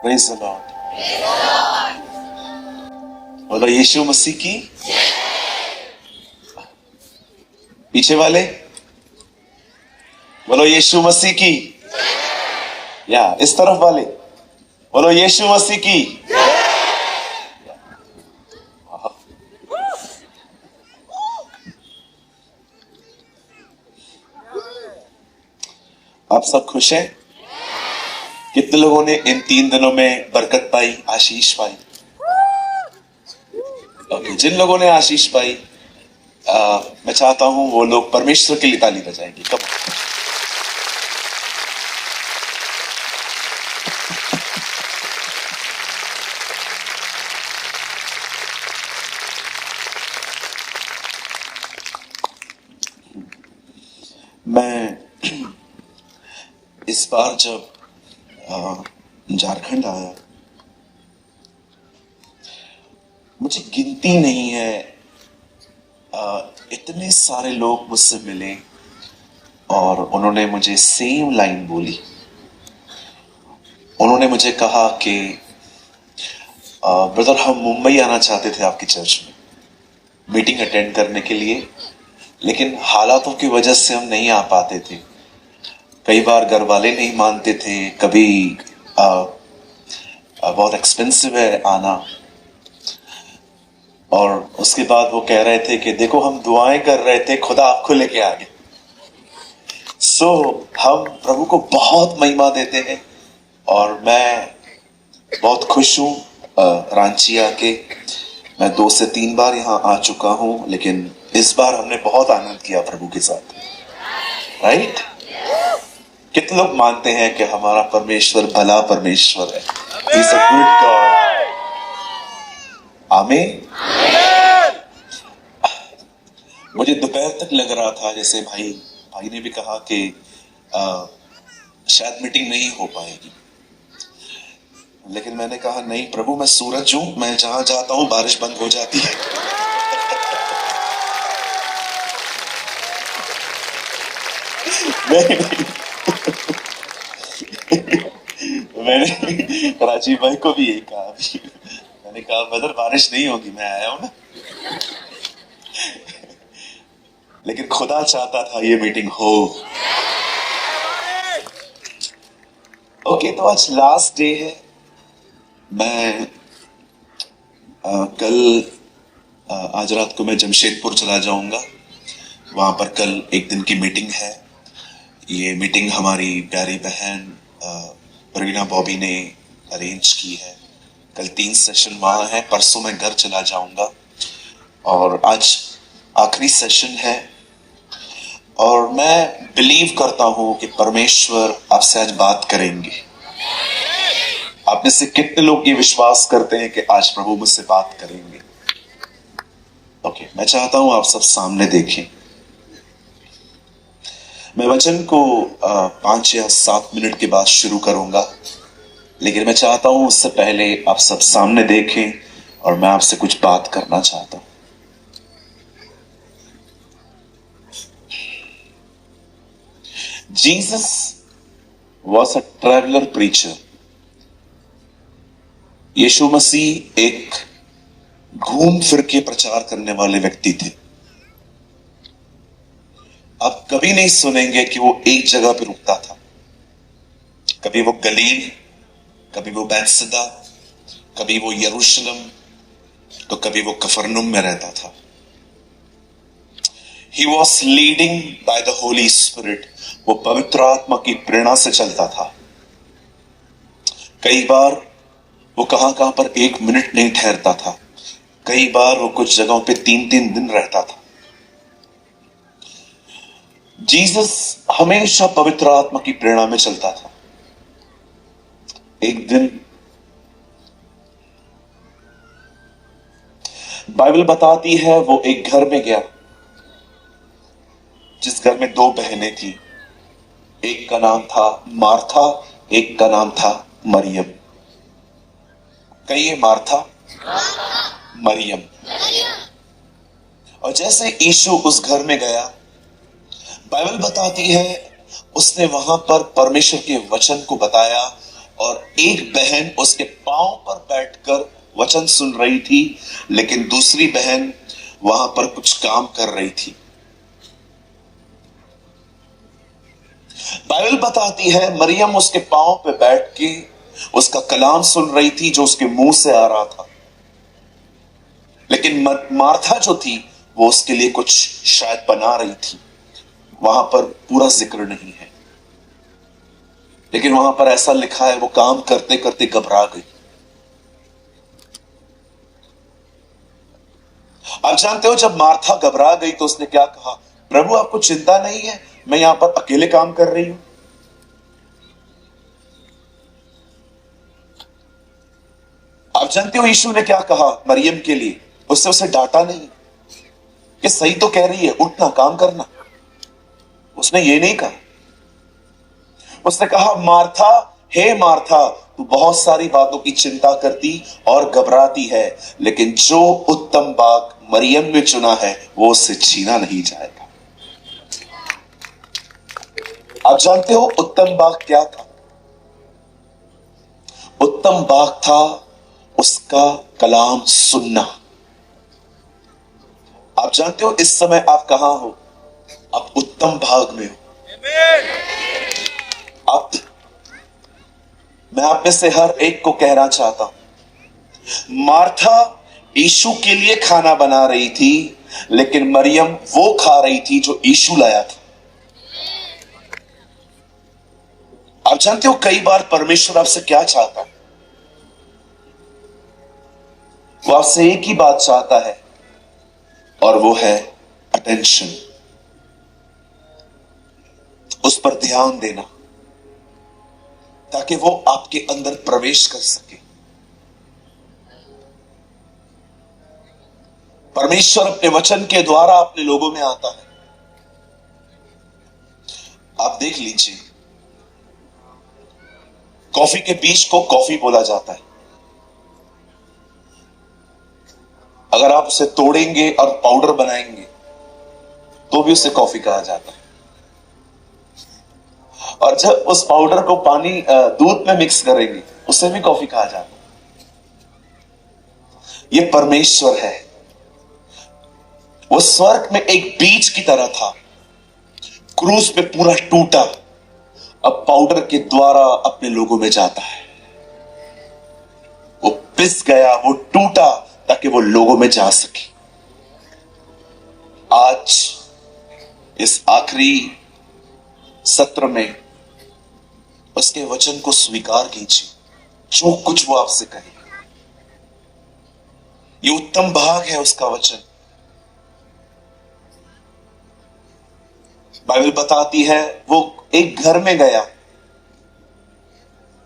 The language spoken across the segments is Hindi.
Praise the Lord. बोलो यीशु मसीह की। पीछे वाले बोलो यीशु मसीह की। या इस तरफ वाले बोलो यीशु मसीह की। आप सब खुश हैं? कितने लोगों ने इन 3 दिनों में बरकत पाई, आशीष पाई? ओके, जिन लोगों ने आशीष पाई, मैं चाहता हूं वो लोग परमेश्वर के लिए ताली बजाएंगे। कब मैं इस बार जब झारखंड आया, मुझे गिनती नहीं है, इतने सारे लोग मुझसे मिले और उन्होंने मुझे सेम लाइन बोली। उन्होंने मुझे कहा कि ब्रदर, हम मुंबई आना चाहते थे आपकी चर्च में मीटिंग अटेंड करने के लिए, लेकिन हालातों की वजह से हम नहीं आ पाते थे। कई बार घर वाले नहीं मानते थे, कभी बहुत एक्सपेंसिव है आना, और उसके बाद वो कह रहे थे कि देखो हम दुआएं कर रहे थे, खुदा आपको लेके आ गया। हम प्रभु को बहुत महिमा देते हैं और मैं बहुत खुश हूं रांची आके। मैं 2 से 3 बार यहाँ आ चुका हूं, लेकिन इस बार हमने बहुत आनंद किया प्रभु के साथ, राइट? कितने लोग मानते हैं कि हमारा परमेश्वर भला परमेश्वर है? He is a good God. आमीन। मुझे दोपहर तक लग रहा था जैसे भाई ने भी कहा कि शायद मीटिंग नहीं हो पाएगी, लेकिन मैंने कहा नहीं प्रभु, मैं सूरज हूं, मैं जहां जाता हूं बारिश बंद हो जाती है। मैंने राजीव भाई को भी यही कहा। मैंने कहा ब्रदर, बारिश नहीं होगी, मैं आया हूं ना। लेकिन खुदा चाहता था ये मीटिंग हो। ओके, तो आज लास्ट डे है। मैं आज रात को मैं जमशेदपुर चला जाऊंगा। वहां पर कल एक दिन की मीटिंग है। ये मीटिंग हमारी प्यारी बहन प्रवीणा बॉबी ने अरेंज की है। कल 3 सेशन वहां है, परसों मैं घर चला जाऊंगा और आज आखिरी सेशन है। और मैं बिलीव करता हूं कि परमेश्वर आपसे आज बात करेंगे। आप में से कितने लोग ये विश्वास करते हैं कि आज प्रभु मुझसे बात करेंगे? ओके, मैं चाहता हूं आप सब सामने देखें। मैं वचन को 5 या 7 मिनट के बाद शुरू करूंगा, लेकिन मैं चाहता हूं उससे पहले आप सब सामने देखें और मैं आपसे कुछ बात करना चाहता हूं। Jesus was a traveller preacher. यीशु मसीह एक घूम फिर के प्रचार करने वाले व्यक्ति थे। आप कभी नहीं सुनेंगे कि वो एक जगह पे रुकता था। कभी वो गलील, कभी वो बैतसदा, कभी वो यरूशलेम, तो कभी वो कफरनुम में रहता था। He was leading by the Holy Spirit. वो पवित्र आत्मा की प्रेरणा से चलता था। कई बार वो कहां पर 1 मिनट नहीं ठहरता था। कई बार वो कुछ जगहों पे 3-3 दिन रहता था। जीसस हमेशा पवित्र आत्मा की प्रेरणा में चलता था। एक दिन बाइबल बताती है वो एक घर में गया, जिस घर में 2 बहनें थी। एक का नाम था मार्था, एक का नाम था मरियम। कहिए मार्था, मरियम। और जैसे यीशु उस घर में गया, बाइबल बताती है उसने वहां पर परमेश्वर के वचन को बताया और एक बहन उसके पांव पर बैठकर वचन सुन रही थी, लेकिन दूसरी बहन वहां पर कुछ काम कर रही थी। बाइबल बताती है मरियम उसके पांव पे बैठ के उसका कलाम सुन रही थी जो उसके मुंह से आ रहा था, लेकिन मार्था जो थी वो उसके लिए कुछ शायद बना रही थी। वहां पर पूरा जिक्र नहीं है, लेकिन वहां पर ऐसा लिखा है वो काम करते करते घबरा गई। आप जानते हो जब मार्था घबरा गई तो उसने क्या कहा? प्रभु आपको चिंता नहीं है, मैं यहां पर अकेले काम कर रही हूं। आप जानते हो यीशु ने क्या कहा मरियम के लिए? उससे उसे डांटा नहीं कि सही तो कह रही है, उठना काम करना। उसने ये नहीं कहा। उसने कहा मार्था, हे मार्था, तू बहुत सारी बातों की चिंता करती और घबराती है, लेकिन जो उत्तम भाग मरियम ने चुना है वो उससे छीना नहीं जाएगा। आप जानते हो उत्तम भाग क्या था? उत्तम भाग था उसका कलाम सुनना। आप जानते हो इस समय आप कहां हो? आप उत्तम भाग में हो। आप, मैं आप में से हर एक को कहना चाहता हूं, मार्था यीशु के लिए खाना बना रही थी, लेकिन मरियम वो खा रही थी जो यीशु लाया था। आप जानते हो कई बार परमेश्वर आपसे क्या चाहता है? वो आपसे एक ही बात चाहता है और वो है अटेंशन, उस पर ध्यान देना, ताकि वो आपके अंदर प्रवेश कर सके। परमेश्वर अपने वचन के द्वारा अपने लोगों में आता है। आप देख लीजिए, कॉफी के बीज को कॉफी बोला जाता है। अगर आप उसे तोड़ेंगे और पाउडर बनाएंगे तो भी उसे कॉफी कहा जाता है। और जब उस पाउडर को पानी दूध में मिक्स करेंगे उसे भी कॉफी कहा जाता है। ये परमेश्वर है। वो स्वर्ग में एक बीज की तरह था, क्रूस पे पूरा टूटा, अब पाउडर के द्वारा अपने लोगों में जाता है। वो पिस गया, वो टूटा ताकि वो लोगों में जा सके। आज इस आखिरी सत्र में उसके वचन को स्वीकार कीजिए, जो कुछ वो आपसे कहे। ये उत्तम भाग है उसका वचन। बाइबल बताती है वो एक घर में गया,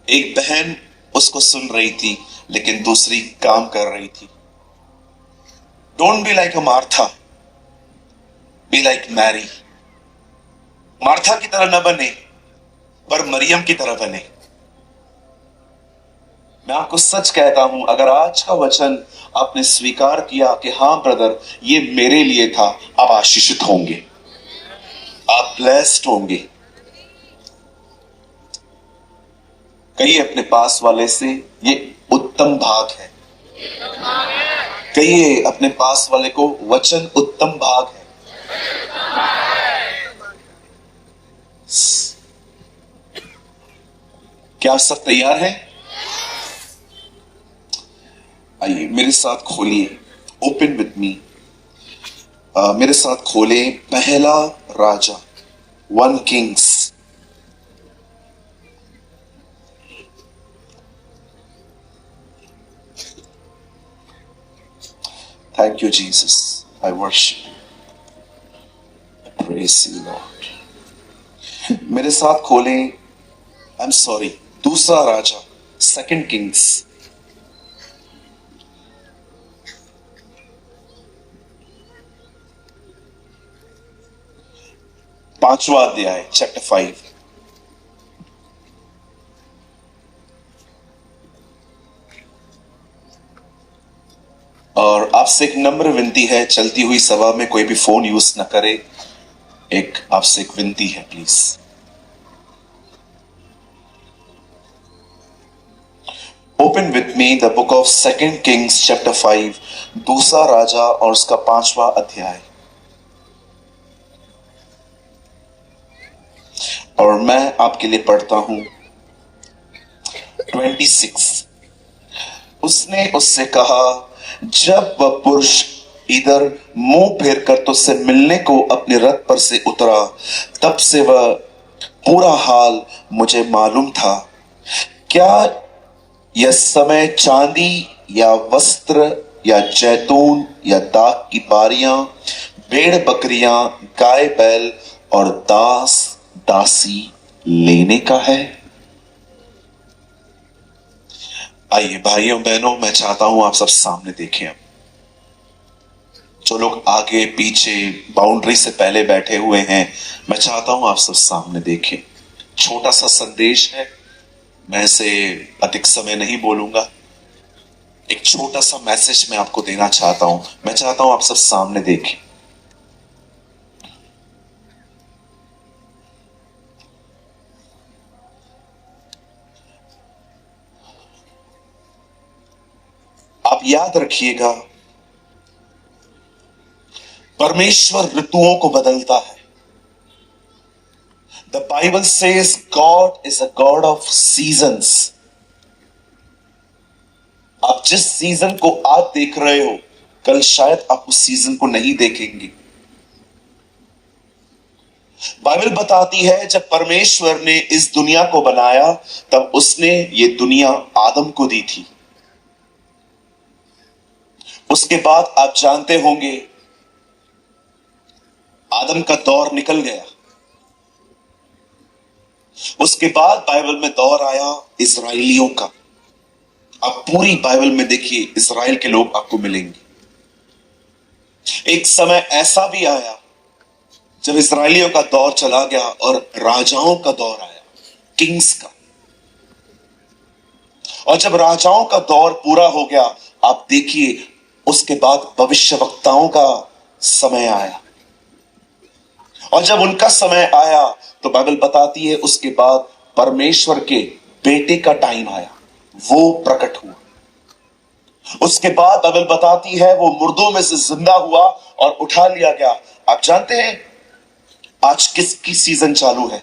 एक बहन उसको सुन रही थी, लेकिन दूसरी काम कर रही थी। Don't be like a Martha, be like Mary. Martha की तरह न बने, पर मरियम की तरह बने। मैं आपको सच कहता हूं, अगर आज का वचन आपने स्वीकार किया कि हां ब्रदर ये मेरे लिए था, आप आशीषित होंगे, आप ब्लेस्ड होंगे। कहिए अपने पास वाले से, ये उत्तम भाग है। कहिए अपने पास वाले को, वचन उत्तम भाग है। क्या आप सब तैयार हैं? आइए मेरे साथ खोलिए, ओपन विथ मी, मेरे साथ खोले पहला राजा 1 Kings. Thank you Jesus, I worship, praise you Lord. मेरे साथ खोले, आई एम सॉरी, दूसरा राजा 2 किंग्स। पांचवा अध्याय, चैप्टर 5। और आपसे एक नम्र विनती है, चलती हुई सभा में कोई भी फोन यूज न करे। एक आपसे एक विनती है, please. Open with me the book of second Kings chapter 5, दूसरा राजा और उसका 5वां अध्याय। और मैं आपके लिए पढ़ता हूं 26। उसने उससे कहा, जब वह पुरुष इधर मुंह फेर कर तुझसे मिलने को अपने रथ पर से उतरा, तब से वह पूरा हाल मुझे मालूम था। क्या यह समय चांदी या वस्त्र या जैतून या दाख की बारियां, भेड़ बकरियां, गाय बैल और दास दासी लेने का है? आइए भाइयों बहनों, मैं चाहता हूं आप सब सामने देखें। जो लोग आगे पीछे बाउंड्री से पहले बैठे हुए हैं, मैं चाहता हूं आप सब सामने देखें। छोटा सा संदेश है, मैं इसे अधिक समय नहीं बोलूंगा। एक छोटा सा मैसेज मैं आपको देना चाहता हूं। मैं चाहता हूं आप सब सामने देखें। आप याद रखिएगा, परमेश्वर ऋतुओं को बदलता है। The Bible says God is a God of seasons. आप जिस सीजन को आज देख रहे हो, कल शायद आप उस सीजन को नहीं देखेंगे। बाइबल बताती है, जब परमेश्वर ने इस दुनिया को बनाया, तब उसने ये दुनिया आदम को दी थी। उसके बाद आप जानते होंगे, आदम का दौर निकल गया। उसके बाद बाइबल में दौर आया इजराइलियों का। आप पूरी बाइबल में देखिए, इजराइल के लोग आपको मिलेंगे। एक समय ऐसा भी आया जब इजराइलियों का दौर चला गया और राजाओं का दौर आया, किंग्स का। और जब राजाओं का दौर पूरा हो गया, आप देखिए, उसके बाद भविष्यवक्ताओं का समय आया। और जब उनका समय आया, तो बाइबल बताती है, उसके बाद परमेश्वर के बेटे का टाइम आया, वो प्रकट हुआ। उसके बाद बाइबल बताती है, वो मुर्दों में से जिंदा हुआ और उठा लिया गया। आप जानते हैं आज किसकी सीजन चालू है?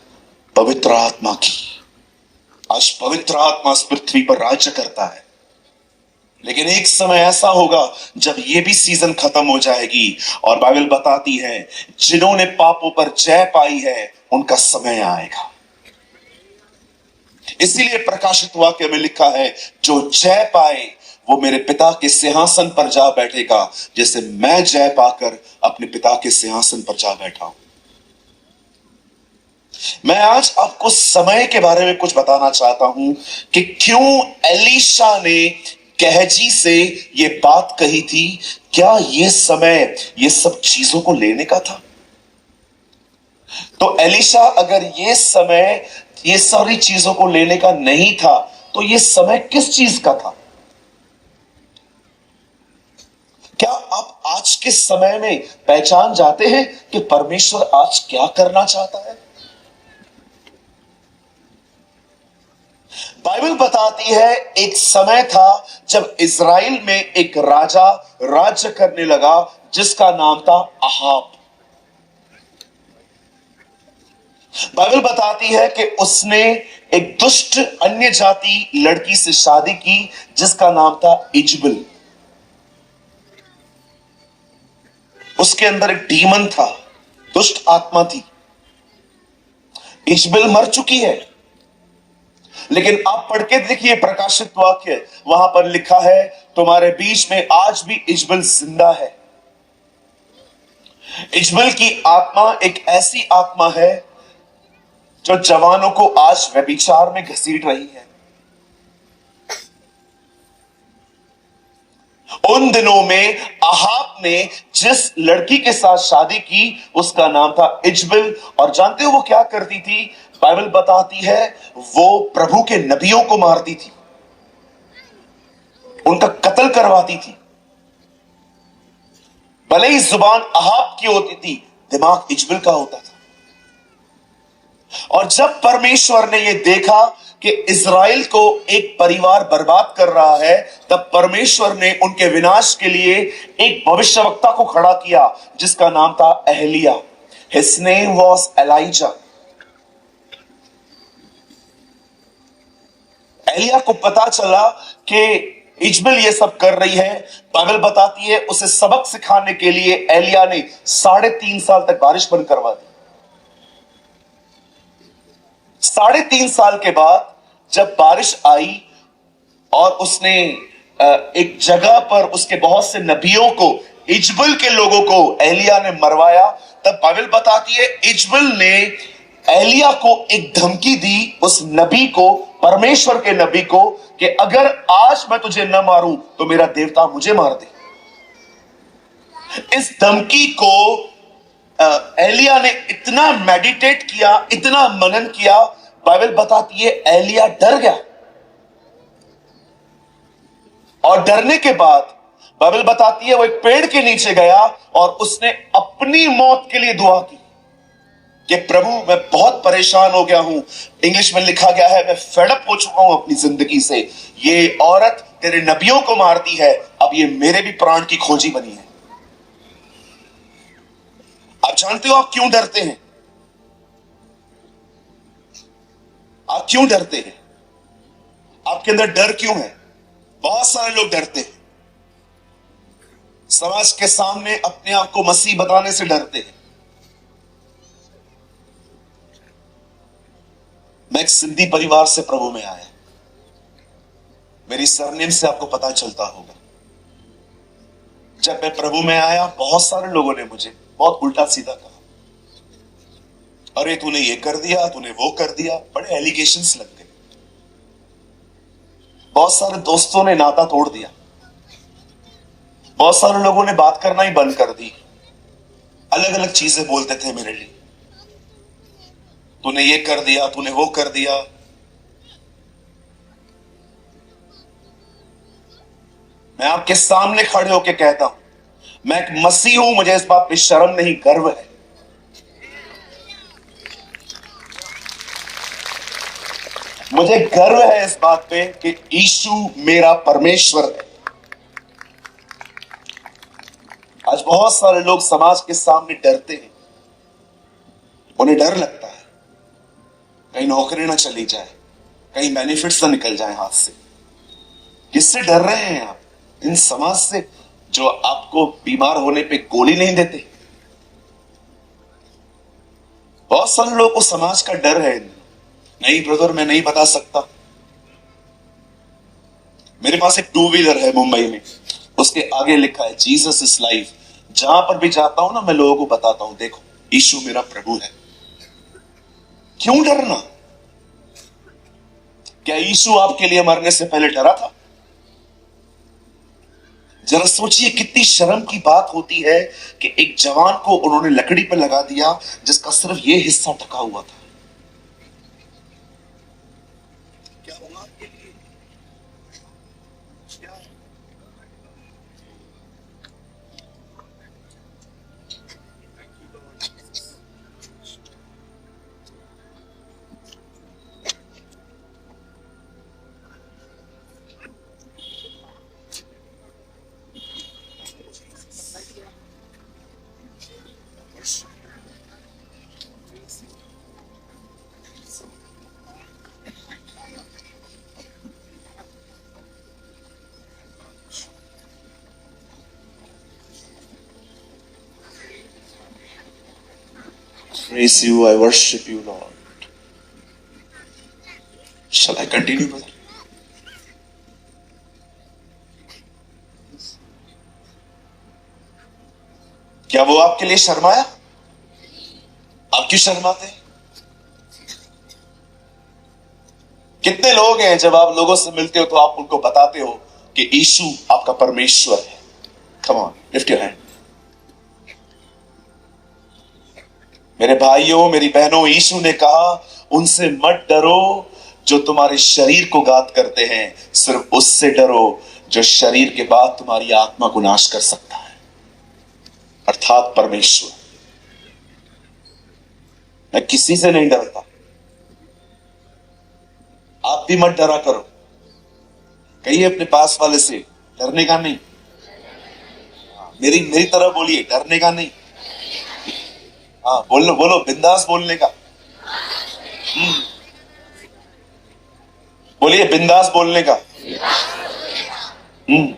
पवित्र आत्मा की। आज पवित्र आत्मा इस पृथ्वी पर राज्य करता है। लेकिन एक समय ऐसा होगा जब ये भी सीजन खत्म हो जाएगी, और बाइबल बताती है, जिन्होंने पापों पर जय पाई है, उनका समय आएगा। इसीलिए प्रकाशित वाक्य में लिखा है, जो जय पाए वो मेरे पिता के सिंहासन पर जा बैठेगा, जैसे मैं जय पाकर अपने पिता के सिंहासन पर जा बैठा हूं। मैं आज आपको समय के बारे में कुछ बताना चाहता हूं कि क्यों एलीशा ने गहजी से ये बात कही थी। क्या ये समय ये सब चीजों को लेने का था? तो एलीशा, अगर ये समय ये सारी चीजों को लेने का नहीं था, तो ये समय किस चीज का था? क्या आप आज के समय में पहचान जाते हैं कि परमेश्वर आज क्या करना चाहता है? बाइबल बताती है, एक समय था जब इज़राइल में एक राजा राज्य करने लगा, जिसका नाम था अहाब। बाइबल बताती है कि उसने एक दुष्ट अन्य जाति लड़की से शादी की, जिसका नाम था इजबल। उसके अंदर एक डीमन था, दुष्ट आत्मा थी। इजबल मर चुकी है, लेकिन आप पढ़ के देखिए प्रकाशित वाक्य, वहां पर लिखा है, तुम्हारे बीच में आज भी इजबल जिंदा है। इजबल की आत्मा एक ऐसी आत्मा है जो जवानों को आज व्यभिचार में घसीट रही है। उन दिनों में अहाब ने जिस लड़की के साथ शादी की, उसका नाम था इजबल। और जानते हो वो क्या करती थी? बाइबल बताती है, वो प्रभु के नबियों को मारती थी, उनका कत्ल करवाती थी। भले ही जुबान अहाब की होती थी, दिमाग इजबल का होता था। और जब परमेश्वर ने यह देखा कि इज़राइल को एक परिवार बर्बाद कर रहा है, तब परमेश्वर ने उनके विनाश के लिए एक भविष्यवक्ता को खड़ा किया जिसका नाम था Elia. His name was Elijah। Elia को पता चला कि इजबेल ये सब कर रही है। बाइबल बताती है उसे सबक सिखाने के लिए एलिया ने 3.5 साल तक बारिश बंद करवा दी। 3.5 साल के बाद जब बारिश आई और उसने एक जगह पर उसके बहुत से नबियों को, इजबेल के लोगों को एलिया ने मरवाया, तब बाइबल बताती है इजबेल ने एलिया को एक धमकी दी, उस नबी को, परमेश्वर के नबी को, कि अगर आज मैं तुझे न मारूं तो मेरा देवता मुझे मार दे। इस धमकी को एलिया ने इतना मेडिटेट किया, इतना मनन किया, बाइबल बताती है एलिया डर गया। और डरने के बाद बाइबल बताती है वो एक पेड़ के नीचे गया और उसने अपनी मौत के लिए दुआ की कि प्रभु मैं बहुत परेशान हो गया हूं। इंग्लिश में लिखा गया है मैं फेडअप हो चुका हूं अपनी जिंदगी से। ये औरत तेरे नबियों को मारती है, अब ये मेरे भी प्राण की खोजी बनी है। आप जानते हो आप क्यों डरते हैं? आप क्यों डरते हैं? आपके अंदर डर क्यों है? बहुत सारे लोग डरते हैं। समाज के सामने अपने आप को मसीह बताने से डरते हैं। मैं एक सिंधी परिवार से प्रभु में आया। मेरी सरनेम से आपको पता चलता होगा। जब मैं प्रभु में आया बहुत सारे लोगों ने मुझे बहुत उल्टा सीधा कहा, अरे तूने ये कर दिया, तूने वो कर दिया, बड़े एलिगेशंस लग गए। बहुत सारे दोस्तों ने नाता तोड़ दिया। बहुत सारे लोगों ने बात करना ही बंद कर दी। अलग अलग चीजें बोलते थे मेरे लिए, तूने ये कर दिया, तूने वो कर दिया। मैं आपके सामने खड़े होकर कहता हूं, मैं एक मसीह हूं, मुझे इस बात पे शर्म नहीं, गर्व है। मुझे गर्व है इस बात पे कि यीशु मेरा परमेश्वर है। आज बहुत सारे लोग समाज के सामने डरते हैं। उन्हें डर लगता है कहीं नौकरी ना चली जाए, कहीं बेनिफिट्स ना निकल जाए हाथ से। किससे डर रहे हैं आप? इन समाज से जो आपको बीमार होने पे गोली नहीं देते। बहुत सारे लोगों को समाज का डर है। नहीं ब्रदर मैं नहीं बता सकता। मेरे पास एक 2 व्हीलर है मुंबई में, उसके आगे लिखा है जीसस इज लाइफ। जहां पर भी जाता हूं ना मैं लोगों को बताता हूं, देखो यीशु मेरा प्रभु है। क्यों डरना? क्या यीशु आपके लिए मरने से पहले डरा था? जरा सोचिए कितनी शर्म की बात होती है कि एक जवान को उन्होंने लकड़ी पर लगा दिया जिसका सिर्फ ये हिस्सा ढका हुआ था। क्या हुआ आपके लिए? क्या? Praise you, I worship you, Lord. Shall I continue, brother? क्या वो आपके लिए शर्माया? आप क्यों शर्माते हैं? कितने लोग हैं जब आप लोगों से मिलते हो तो आप उनको बताते हो कि यीशु आपका परमेश्वर है? Come on, lift your hand. मेरे भाइयों मेरी बहनों, यीशु ने कहा उनसे मत डरो जो तुम्हारे शरीर को घात करते हैं, सिर्फ उससे डरो जो शरीर के बाद तुम्हारी आत्मा को नाश कर सकता है, अर्थात परमेश्वर। मैं किसी से नहीं डरता। आप भी मत डरा करो। कहिए अपने पास वाले से, डरने का नहीं। मेरी मेरी तरह बोलिए, डरने का नहीं। हाँ, बोलो बोलो, बिंदास बोलने का। बोलिए, बिंदास बोलने का। हम्म।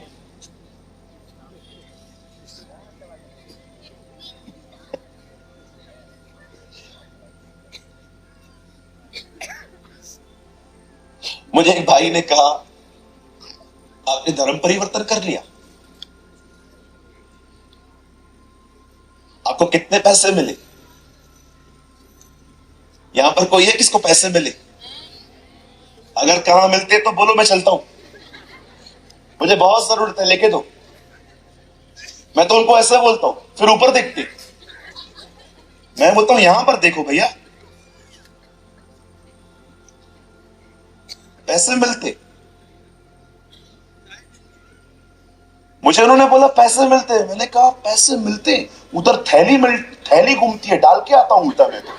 मुझे एक भाई ने कहा, आपने धर्म परिवर्तन कर लिया, आपको कितने पैसे मिले? यहां पर कोई है किसको पैसे मिले? अगर कहां मिलते तो बोलो, मैं चलता हूं, मुझे बहुत जरूरत है, लेके दो। मैं तो उनको ऐसे बोलता हूं, फिर ऊपर देखते। मैं बोलता हूं यहां पर देखो भैया, पैसे मिलते। मुझे उन्होंने बोला पैसे मिलते हैं। मैंने कहा पैसे मिलते? उधर थैली घूमती है, डाल के आता हूं उल्टा मैं तो।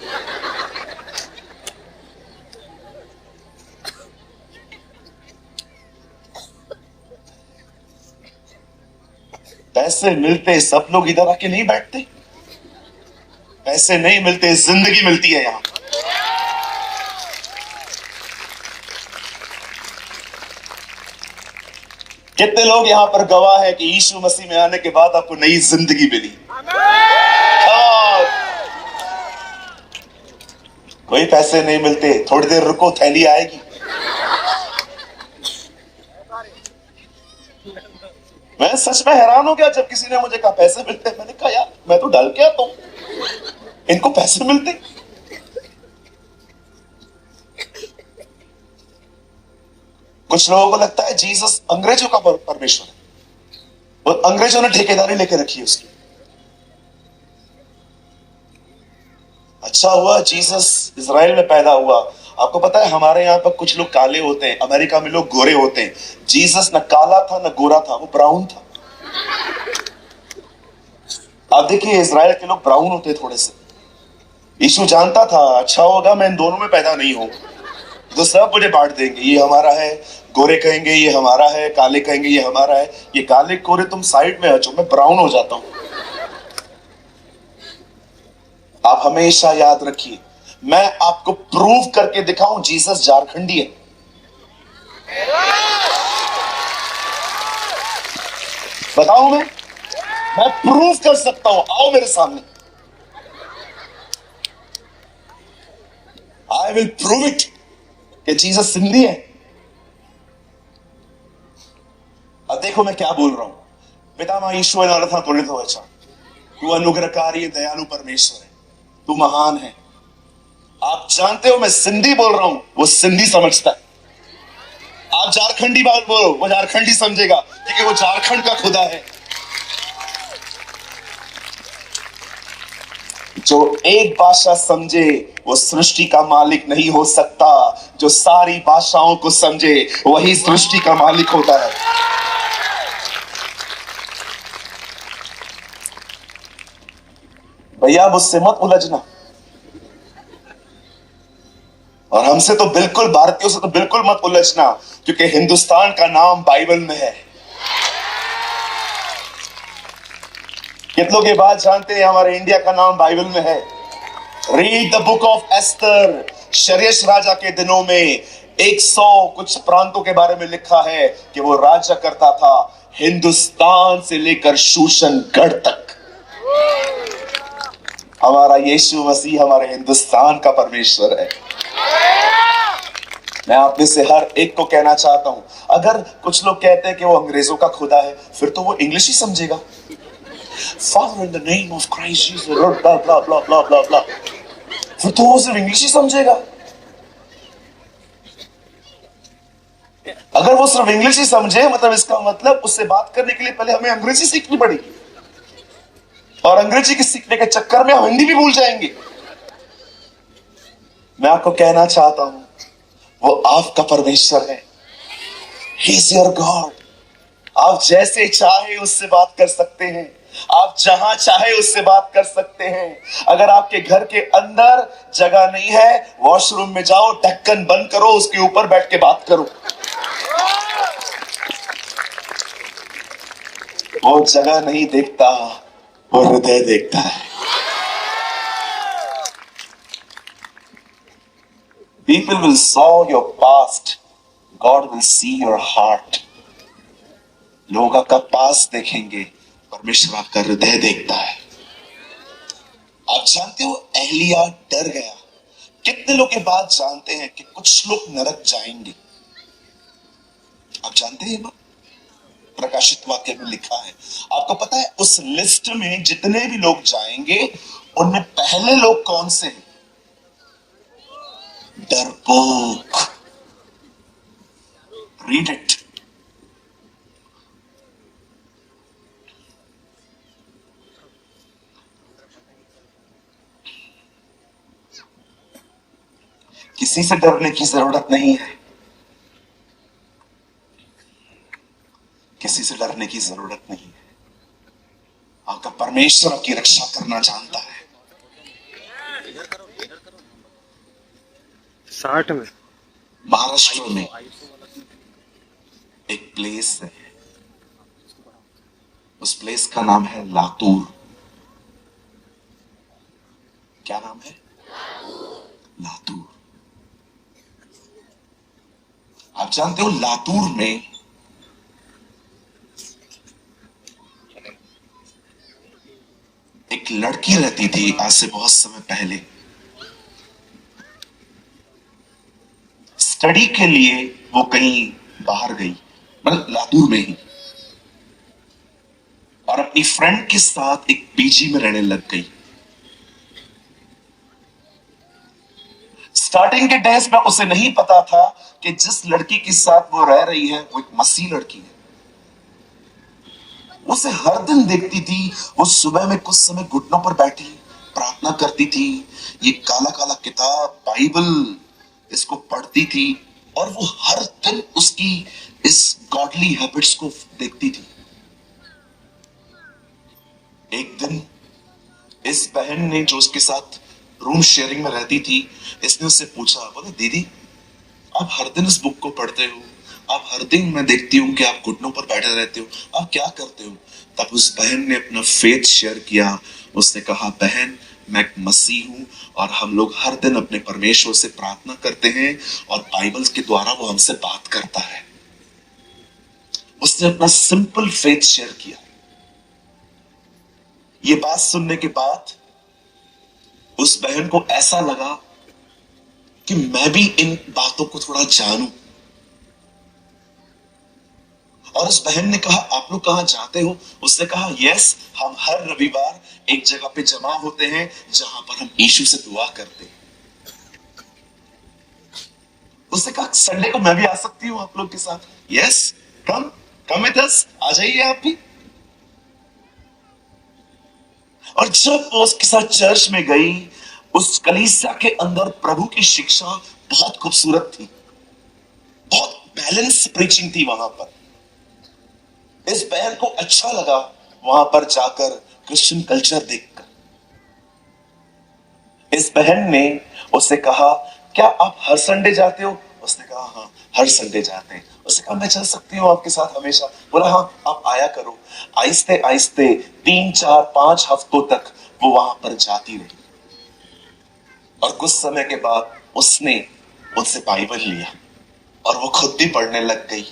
पैसे मिलते सब लोग इधर आके नहीं बैठते। पैसे नहीं मिलते, जिंदगी मिलती है यहां। कितने लोग यहां पर गवाह है कि यीशु मसीह में आने के बाद आपको नई जिंदगी मिली? कोई पैसे नहीं मिलते, थोड़ी देर रुको, थैली आएगी। मैं सच में हैरान हो गया जब किसी ने मुझे कहा पैसे मिलते। मैंने कहा यार, मैं तो डाल के आता हूं, इनको पैसे मिलते। कुछ लोगों को लगता है जीसस अंग्रेजों का परमेश्वर है, और अंग्रेजों ने ठेकेदारी लेके रखी है उसकी। अच्छा हुआ जीसस इजराइल में पैदा हुआ। आपको पता है हमारे यहाँ पर कुछ लोग काले होते हैं, अमेरिका में लोग गोरे होते हैं। जीसस न काला था न गोरा था, वो ब्राउन था। आप देखिए इजराइल के लोग ब्राउन होते थोड़े से। यीशु जानता था अच्छा होगा मैं इन दोनों में पैदा नहीं हूं, तो सब मुझे बांट देंगे। ये हमारा है, गोरे कहेंगे ये हमारा है, काले कहेंगे ये हमारा है। ये काले गोरे तुम साइड में हटो, मैं ब्राउन हो जाता हूं। आप हमेशा याद रखिए, मैं आपको प्रूव करके दिखाऊं जीसस झारखंडी है। बताऊं मैं प्रूव कर सकता हूं, आओ मेरे सामने। आई विल प्रूव इट कि जीसस सिंधी है। अब देखो मैं क्या बोल रहा हूं। पिता मां ईश्वर अर्था तुलित हो, अच्छा तू अनुग्रहकारी दयालु परमेश्वर है, तू महान है। आप जानते हो मैं सिंधी बोल रहा हूं, वो सिंधी समझता है। आप झारखंडी बात बोलो, वो झारखंडी समझेगा, क्योंकि वो झारखंड का खुदा है। जो एक भाषा समझे वो सृष्टि का मालिक नहीं हो सकता। जो सारी भाषाओं को समझे वही सृष्टि का मालिक होता है। भैया मुझसे मत उलझना, और हमसे तो बिल्कुल, भारतीयों से तो बिल्कुल मत उलझना, क्योंकि हिंदुस्तान का नाम बाइबल में है। कितने लोग ये बात जानते हैं हमारे इंडिया का नाम बाइबल में है? Read the book of Esther. शरेश राजा के दिनों में 100 कुछ प्रांतों के बारे में लिखा है कि वो राजा करता था हिंदुस्तान से लेकर शूशनगढ़ तक। हमारा यीशु मसीह हमारे हिंदुस्तान का परमेश्वर है। मैं आप में से हर एक को कहना चाहता हूं, अगर कुछ लोग कहते हैं कि वो अंग्रेजों का खुदा है, फिर तो वो इंग्लिश ही समझेगा। Father in the name of Christ Jesus, blah blah blah blah blah blah, फिर तो वो सिर्फ इंग्लिश ही समझेगा। अगर वो सिर्फ इंग्लिश ही समझे, मतलब इसका मतलब उससे बात करने के लिए पहले हमें अंग्रेजी सीखनी पड़ेगी, और अंग्रेजी के सीखने के चक्कर में हम हिंदी भी भूल जाएंगे। मैं आपको कहना चाहता हूं, वो आपका परमेश्वर है। He is your God। आप जैसे चाहे उससे बात कर सकते हैं। आप जहां चाहे उससे बात कर सकते हैं। अगर आपके घर के अंदर जगह नहीं है, वॉशरूम में जाओ, ढक्कन बंद करो, उसके ऊपर बैठ के बात करो। वो जगह नहीं देखता, वो हृदय देखता है। People will saw your past, God will see your heart. लोग आपका पास देखेंगे, परमेश्वर आपका हृदय देखता है। आप जानते हो एलिया डर गया। कितने लोग ये बात जानते हैं कि कुछ लोग नरक जाएंगे? आप जानते हैं? प्रकाशित वाक्य में लिखा है। आपको पता है उस लिस्ट में जितने भी लोग जाएंगे उनमें पहले लोग कौन से हैं? डरपोक। Read it. किसी से डरने की जरूरत नहीं है। किसी से डरने की जरूरत नहीं है। आपका परमेश्वर आपकी रक्षा करना जानता है। 60 में महाराष्ट्र में एक प्लेस है, उस प्लेस का नाम है लातूर। क्या नाम है? लातूर। आप जानते हो लातूर में एक लड़की रहती थी आज से बहुत समय पहले। स्टडी के लिए वो कहीं बाहर गई, मतलब लातूर में ही, और अपनी फ्रेंड के साथ एक पीजी में रहने लग गई। स्टार्टिंग के डेज में उसे नहीं पता था कि जिस लड़की के साथ वो रह रही है वो एक मसीह लड़की है। उसे हर दिन देखती थी, वो सुबह में कुछ समय घुटनों पर बैठी प्रार्थना करती थी, ये काला काला किताब बाइबल इसको पढ़ती थी, और वो हर दिन उसकी इस गॉडली हैबिट्स को देखती थी। एक दिन इस बहन ने, जो उसके साथ रूम शेयरिंग में रहती थी, इसने उससे पूछा, बोले दीदी आप हर दिन इस बुक को पढ़ते हो, आप हर दिन मैं देखती हूँ कि आप घुटनों पर बैठे रहते हो, आप क्या करते हो? तब उस बहन ने अपना फेथ शेयर किया। उसने कहा, बहन मैं एक मसीह हूं और हम लोग हर दिन अपने परमेश्वर से प्रार्थना करते हैं और बाइबल के द्वारा वो हमसे बात करता है। उसने अपना सिंपल फेथ शेयर किया। ये बात सुनने के बाद उस बहन को ऐसा लगा कि मैं भी इन बातों को थोड़ा जानूं, और उस बहन ने कहा, आप लोग कहां जाते हो? उसने कहा, यस, हम हर रविवार एक जगह पे जमा होते हैं जहां पर हम यीशु से दुआ करते हैं। उसने कहा, संडे को मैं भी आ सकती हूं आप लोग के साथ? यस, कम विद अस, आ जाइए आप भी। और जब वो उसके साथ चर्च में गई, उस कलीसिया के अंदर प्रभु की शिक्षा बहुत खूबसूरत थी, बहुत बैलेंस प्रीचिंग थी वहां पर। इस बहन को अच्छा लगा वहां पर जाकर क्रिश्चियन कल्चर देखकर। इस बहन ने उससे कहा, क्या आप हर संडे जाते हो? उसने कहा, हाँ हर संडे जाते हैं। उसने कहा, मैं चल सकती हूँ आपके साथ हमेशा? बोला, हाँ आप आया करो। आहिस्ते आहिस्ते 3 4 5 हफ्तों तक वो वहां पर जाती रही, और कुछ समय के बाद उसने उनसे बाइबल लिया और वो खुद भी पढ़ने लग गई।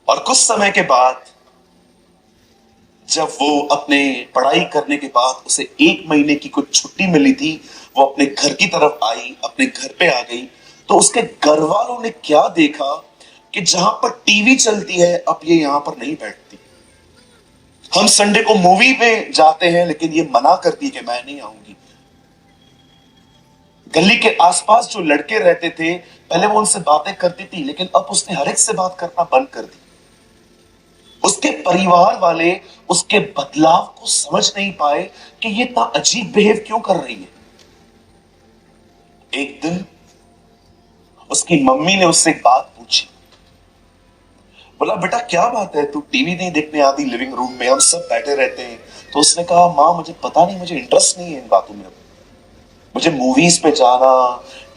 और कुछ समय के बाद जब वो अपने पढ़ाई करने के बाद उसे 1 महीने की कुछ छुट्टी मिली थी, वो अपने घर की तरफ आई, अपने घर पे आ गई, तो उसके घर वालों ने क्या देखा कि जहां पर टीवी चलती है अब ये यहां पर नहीं बैठती। हम संडे को मूवी पे जाते हैं लेकिन ये मना करती है कि मैं नहीं आऊंगी। गली के आसपास जो लड़के रहते थे, पहले वो उनसे बातें करती थी, लेकिन अब उसने हर एक से बात करना बंद कर दी। उसके परिवार वाले उसके बदलाव को समझ नहीं पाए कि ये इतना अजीब बिहेव क्यों कर रही है। एक दिन उसकी मम्मी ने उससे एक बात पूछी, बोला बेटा क्या बात है, तू टीवी नहीं देखने आती लिविंग रूम में, हम सब बैठे रहते हैं। तो उसने कहा माँ मुझे पता नहीं, मुझे इंटरेस्ट नहीं है इन बातों में, मुझे मूवीज पे जाना,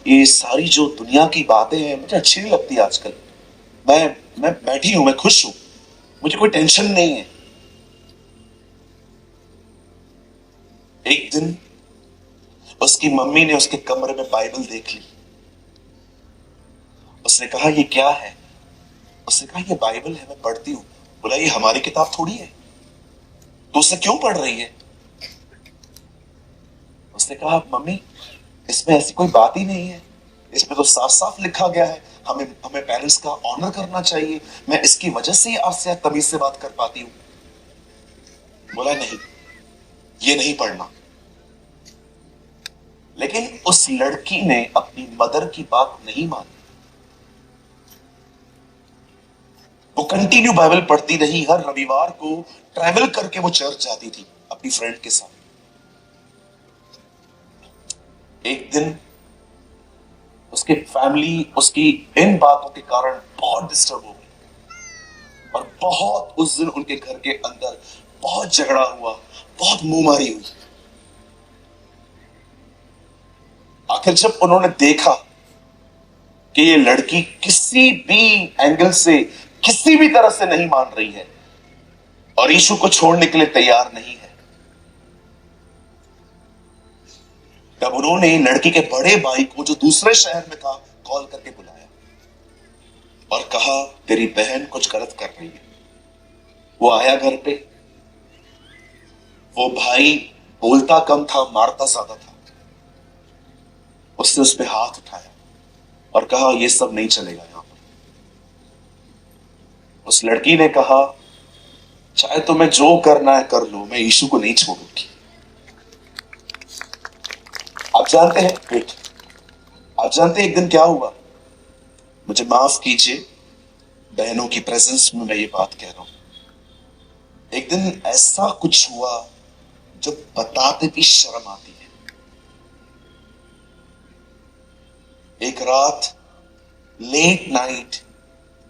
ये सारी जो दुनिया की बातें हैं मुझे अच्छी नहीं लगती आजकल। मैं मैं बैठी हूं, मैं खुश हूं, मुझे कोई टेंशन नहीं है। एक दिन उसकी मम्मी ने उसके कमरे में बाइबल देख ली। उसने कहा ये क्या है? उसने कहा ये बाइबल है, मैं पढ़ती हूं। बोला ये हमारी किताब थोड़ी है, तो उसे क्यों पढ़ रही है? उसने कहा मम्मी इसमें ऐसी कोई बात ही नहीं है, इसमें तो साफ साफ लिखा गया है हमें हमें पेरेंट्स का ऑनर करना चाहिए, मैं इसकी वजह से ही आपसे तमीज से बात कर पाती हूं। बोला नहीं, ये नहीं पढ़ना। लेकिन उस लड़की ने अपनी मदर की बात नहीं मानी। वो कंटिन्यू बाइबल पढ़ती रही। हर रविवार को ट्रैवल करके वो चर्च जाती थी अपनी फ्रेंड के साथ। एक दिन उसकी फैमिली उसकी इन बातों के कारण बहुत डिस्टर्ब हो गई और बहुत उस दिन उनके घर के अंदर बहुत झगड़ा हुआ, बहुत मुंहमारी हुई। आखिर जब उन्होंने देखा कि ये लड़की किसी भी एंगल से, किसी भी तरह से नहीं मान रही है और यीशु को छोड़ने के लिए तैयार नहीं है, तब उन्होंने लड़की के बड़े भाई को जो दूसरे शहर में था कॉल करके बुलाया और कहा तेरी बहन कुछ गलत कर रही है। वो आया घर पे। वो भाई बोलता कम था, मारता ज्यादा था। उसने उस पे हाथ उठाया और कहा यह सब नहीं चलेगा यहां पर। उस लड़की ने कहा चाहे तुम्हें जो करना है कर लो, मैं यीशु को नहीं छोड़ूंगी। आप जानते हैं वेट, आप जानते हैं एक दिन क्या हुआ? मुझे माफ कीजिए, बहनों की प्रेजेंस में मैं ये बात कह रहा हूं। एक दिन ऐसा कुछ हुआ जो बताते भी शर्म आती है। एक रात लेट नाइट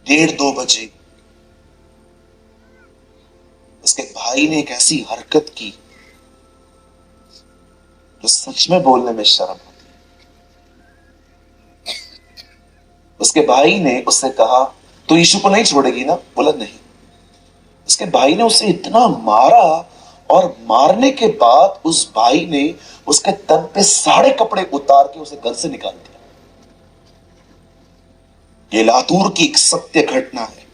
1:30-2 बजे उसके भाई ने एक ऐसी हरकत की जो सच में बोलने में शर्म आती है। उसके भाई ने उससे कहा तो यीशु को नहीं छोड़ेगी ना? बोला नहीं। उसके भाई ने उसे इतना मारा और मारने के बाद उस भाई ने उसके तन पे सारे कपड़े उतार के उसे घर से निकाल दिया। ये लातूर की एक सत्य घटना है।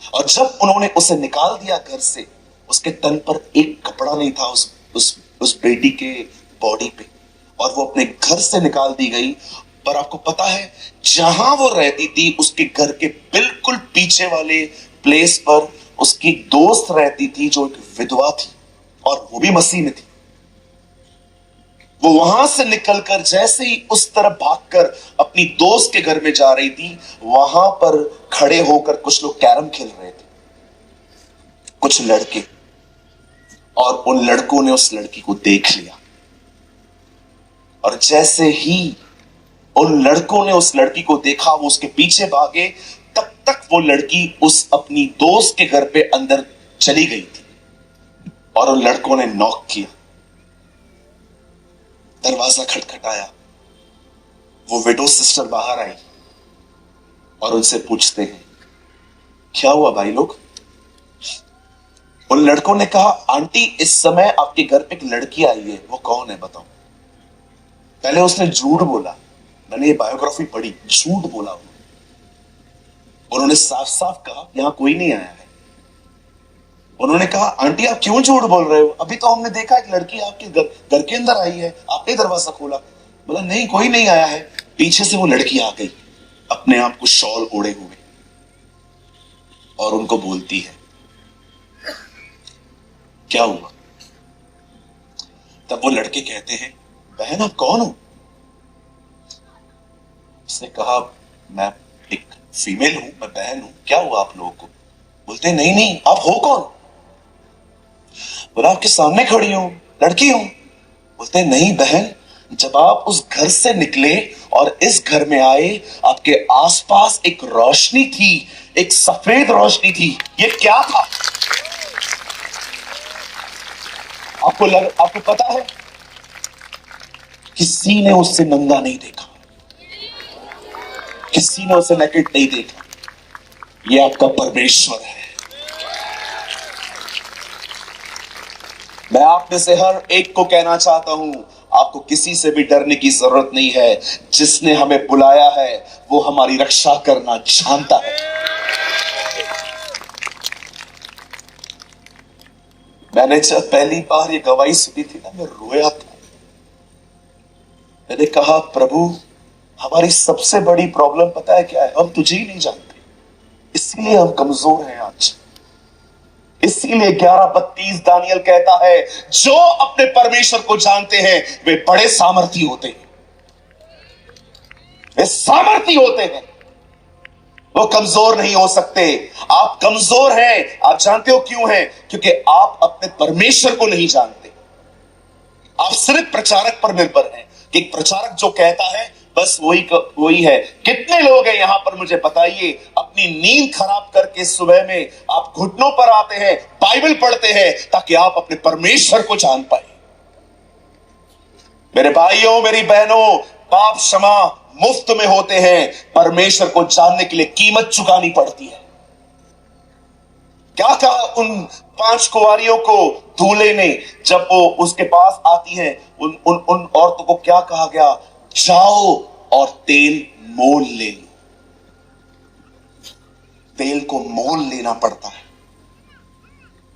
और जब उन्होंने उसे निकाल दिया घर से, उसके तन पर एक कपड़ा नहीं था उस बेटी के बॉडी पे, और वो अपने घर से निकाल दी गई। पर आपको पता है जहां वो रहती थी उसके घर के बिल्कुल पीछे वाले प्लेस पर उसकी दोस्त रहती थी जो एक विधवा थी और वो भी मसीह में थी। वो वहां से निकलकर जैसे ही उस तरफ भागकर अपनी दोस्त के घर में जा रही थी, वहां पर खड़े होकर कुछ लोग कैरम खेल रहे थे, कुछ लड़के, और उन लड़कों ने उस लड़की को देख लिया। और जैसे ही उन लड़कों ने उस लड़की को देखा, वो उसके पीछे भागे। तब तक वो लड़की उस अपनी दोस्त के घर पे अंदर चली गई थी और उन लड़कों ने नॉक किया, दरवाजा खटखटाया। वो विडो सिस्टर बाहर आई और उनसे पूछते हैं क्या हुआ भाई लोग? उन लड़कों ने कहा आंटी इस समय आपके घर पे एक लड़की आई है। वो कौन है बताओ? पहले उसने झूठ बोला, मैंने ये बायोग्राफी पढ़ी, झूठ बोला। उन्होंने साफ साफ कहा यहां कोई नहीं आया है। उन्होंने कहा आंटी आप क्यों झूठ बोल रहे हो? अभी तो हमने देखा एक लड़की आपके घर के अंदर आई है, आपने दरवाजा खोला। बोला नहीं कोई नहीं आया है। पीछे से वो लड़की आ गई अपने आप को शॉल ओढ़े हुए और उनको बोलती है क्या हुआ? तब वो लड़के कहते हैं बहन आप कौन हो? उसने कहा मैं एक फीमेल हूं, मैं बहन हूं, क्या हुआ आप लोगों को? बोलते नहीं नहीं आप हो कौन? बोला आपके सामने खड़ी हूं, लड़की हूं। बोलते नहीं बहन जब आप उस घर से निकले और इस घर में आए, आपके आसपास एक रोशनी थी, एक सफेद रोशनी थी। ये क्या था? आपको पता है, किसी ने उससे नंगा नहीं देखा, किसी ने उसे नेकेड नहीं देखा। ये आपका परमेश्वर है। मैं आप में से हर एक को कहना चाहता हूं, आपको किसी से भी डरने की जरूरत नहीं है। जिसने हमें बुलाया है वो हमारी रक्षा करना जानता है। मैंने जब पहली बार ये गवाही सुनी थी ना, मैं रोया था। मैंने कहा, प्रभु, हमारी सबसे बड़ी प्रॉब्लम पता है क्या है? हम तुझे ही नहीं जानते, इसीलिए हम कमजोर हैं आज। इसीलिए 11:32 दानियल कहता है, जो अपने परमेश्वर को जानते हैं वे बड़े सामर्थी होते हैं। वे सामर्थी होते हैं, वो कमजोर नहीं हो सकते। आप कमजोर हैं, आप जानते हो क्यों हैं? क्योंकि आप अपने परमेश्वर को नहीं जानते। आप सिर्फ प्रचारक पर निर्भर हैं कि प्रचारक जो कहता है बस वही है। कितने लोग हैं यहां पर, मुझे बताइए, अपनी नींद खराब करके सुबह में आप घुटनों पर आते हैं, बाइबल पढ़ते हैं ताकि आप अपने परमेश्वर को जान पाए। मेरे भाइयों, मेरी बहनों, पाप क्षमा मुफ्त में होते हैं। परमेश्वर को जानने के लिए कीमत चुकानी पड़ती है। क्या कहा उन 5 कुंवारियों को दूल्हे ने जब वो उसके पास आती है? उन औरतों को क्या कहा गया? जाओ और तेल मोल ले लो। तेल को मोल लेना पड़ता है।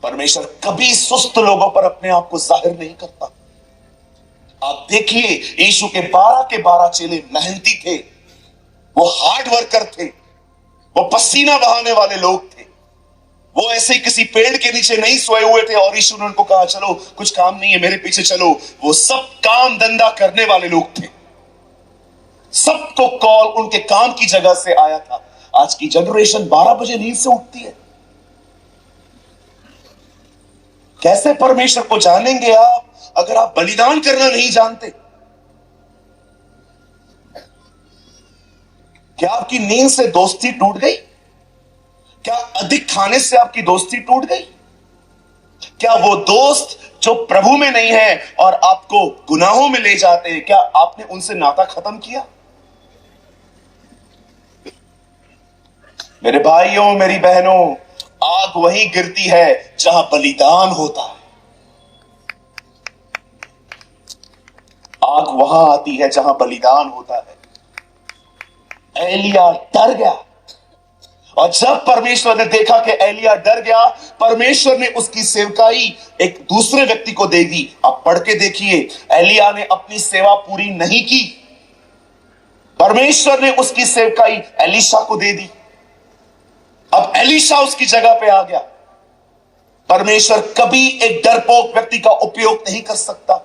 परमेश्वर कभी सुस्त लोगों पर अपने आप को जाहिर नहीं करता। आप देखिए, यीशु के 12 के 12 चेले मेहनती थे, वो हार्ड वर्कर थे, वो पसीना बहाने वाले लोग थे। वो ऐसे ही किसी पेड़ के नीचे नहीं सोए हुए थे और यीशु ने उनको कहा, चलो कुछ काम नहीं है, मेरे पीछे चलो। वो सब काम धंधा करने वाले लोग थे। सबको कॉल उनके काम की जगह से आया था। आज की जनरेशन 12 बजे नींद से उठती है। कैसे परमेश्वर को जानेंगे आप अगर आप बलिदान करना नहीं जानते? क्या आपकी नींद से दोस्ती टूट गई? क्या अधिक खाने से आपकी दोस्ती टूट गई? क्या वो दोस्त जो प्रभु में नहीं है और आपको गुनाहों में ले जाते हैं, क्या आपने उनसे नाता खत्म किया? मेरे भाइयों, मेरी बहनों, आग वहीं गिरती है जहां बलिदान होता है। आग वहां आती है जहां बलिदान होता है। एलिया डर गया, और जब परमेश्वर ने देखा कि एलिया डर गया, परमेश्वर ने उसकी सेवकाई एक दूसरे व्यक्ति को दे दी। आप पढ़ के देखिए, एलिया ने अपनी सेवा पूरी नहीं की, परमेश्वर ने उसकी सेवकाई एलीशा को दे दी। अब एलीशा उसकी जगह पे आ गया। परमेश्वर कभी एक डरपोक व्यक्ति का उपयोग नहीं कर सकता।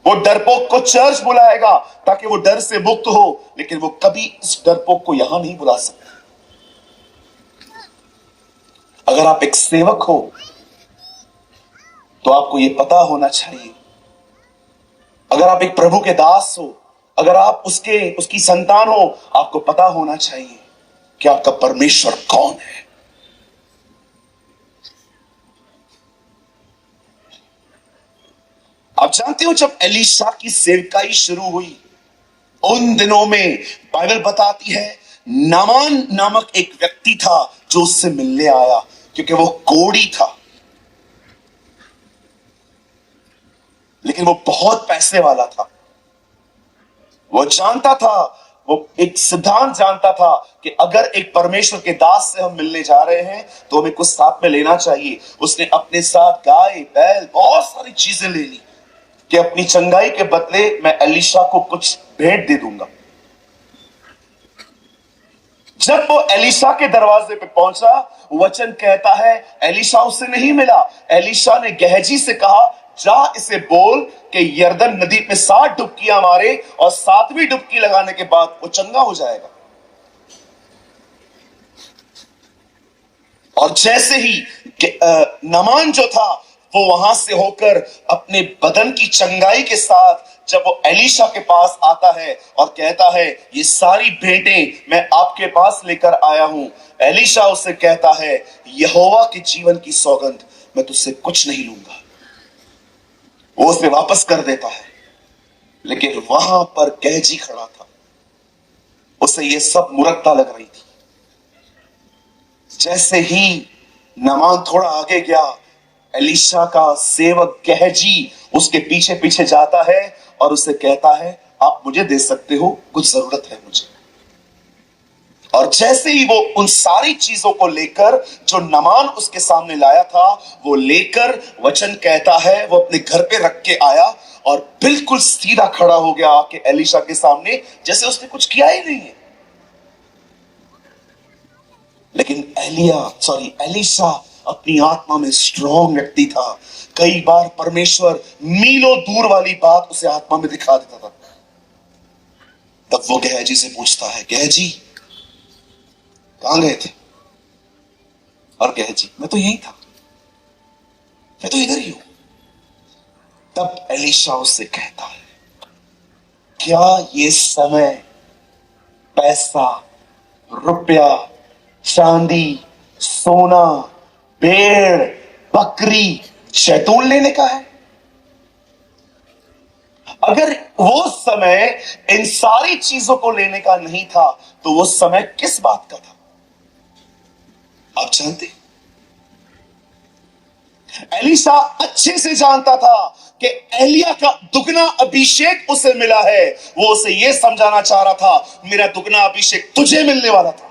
वो डरपोक को चर्च बुलाएगा ताकि वो डर से मुक्त हो, लेकिन वो कभी इस डरपोक को यहां नहीं बुला सकता। अगर आप एक सेवक हो तो आपको यह पता होना चाहिए, अगर आप एक प्रभु के दास हो, अगर आप उसकी संतान हो, आपको पता होना चाहिए कि आपका परमेश्वर कौन है। आप जानते हो, जब एलीशा की सेवकाई शुरू हुई, उन दिनों में बाइबल बताती है, नामान नामक एक व्यक्ति था जो उससे मिलने आया, क्योंकि वो कोढ़ी था, लेकिन वो बहुत पैसे वाला था। वो जानता था, वो एक सिद्धांत जानता था कि अगर एक परमेश्वर के दास से हम मिलने जा रहे हैं तो हमें कुछ साथ में लेना चाहिए। उसने अपने साथ गाय, बैल, बहुत सारी चीजें ले ली कि अपनी चंगाई के बदले मैं एलीशा को कुछ भेंट दे दूंगा। जब वो एलीशा के दरवाजे पे पहुंचा, वचन कहता है एलीशा उससे नहीं मिला। एलीशा ने गहजी से कहा, जा इसे बोल कि यरदन नदी में 7 डुबकियां मारे और 7वीं डुबकी लगाने के बाद वो चंगा हो जाएगा। और जैसे ही नामान जो था वो वहां से होकर अपने बदन की चंगाई के साथ जब वो एलीशा के पास आता है और कहता है ये सारी भेंटें मैं आपके पास लेकर आया हूं, एलीशा उससे कहता है यहोवा के जीवन की सौगंध मैं तुझसे कुछ नहीं लूंगा। वो उसे वापस कर देता है। लेकिन वहां पर गहजी खड़ा था, उसे ये सब मुरक्ता लग रही थी। जैसे ही नामान थोड़ा आगे गया, एलीशा का सेवक गहजी उसके पीछे पीछे जाता है और उसे कहता है आप मुझे दे सकते हो, कुछ जरूरत है मुझे। और जैसे ही वो उन सारी चीजों को लेकर जो नामान उसके सामने लाया था वो लेकर, वचन कहता है वो अपने घर पे रख के आया और बिल्कुल सीधा खड़ा हो गया आके एलीशा के सामने, जैसे उसने कुछ किया ही नहीं है। लेकिन एलीशा अपनी आत्मा में स्ट्रॉन्ग व्यक्ति था। कई बार परमेश्वर मीलों दूर वाली बात उसे आत्मा में दिखा देता था। तब वो गहजी से पूछता है, गहजी कहां गए थे? और गहजी मैं तो यही था, मैं तो इधर ही हूं। तब एलीशा उससे कहता है क्या ये समय पैसा, रुपया, चांदी, सोना, भेड़, बकरी, शैतून लेने का है? अगर वो समय इन सारी चीजों को लेने का नहीं था तो वो समय किस बात का था? आप जानते, एलीशा अच्छे से जानता था कि एलिया का दुगना अभिषेक उसे मिला है। वो उसे यह समझाना चाह रहा था मेरा दुगना अभिषेक तुझे मिलने वाला था।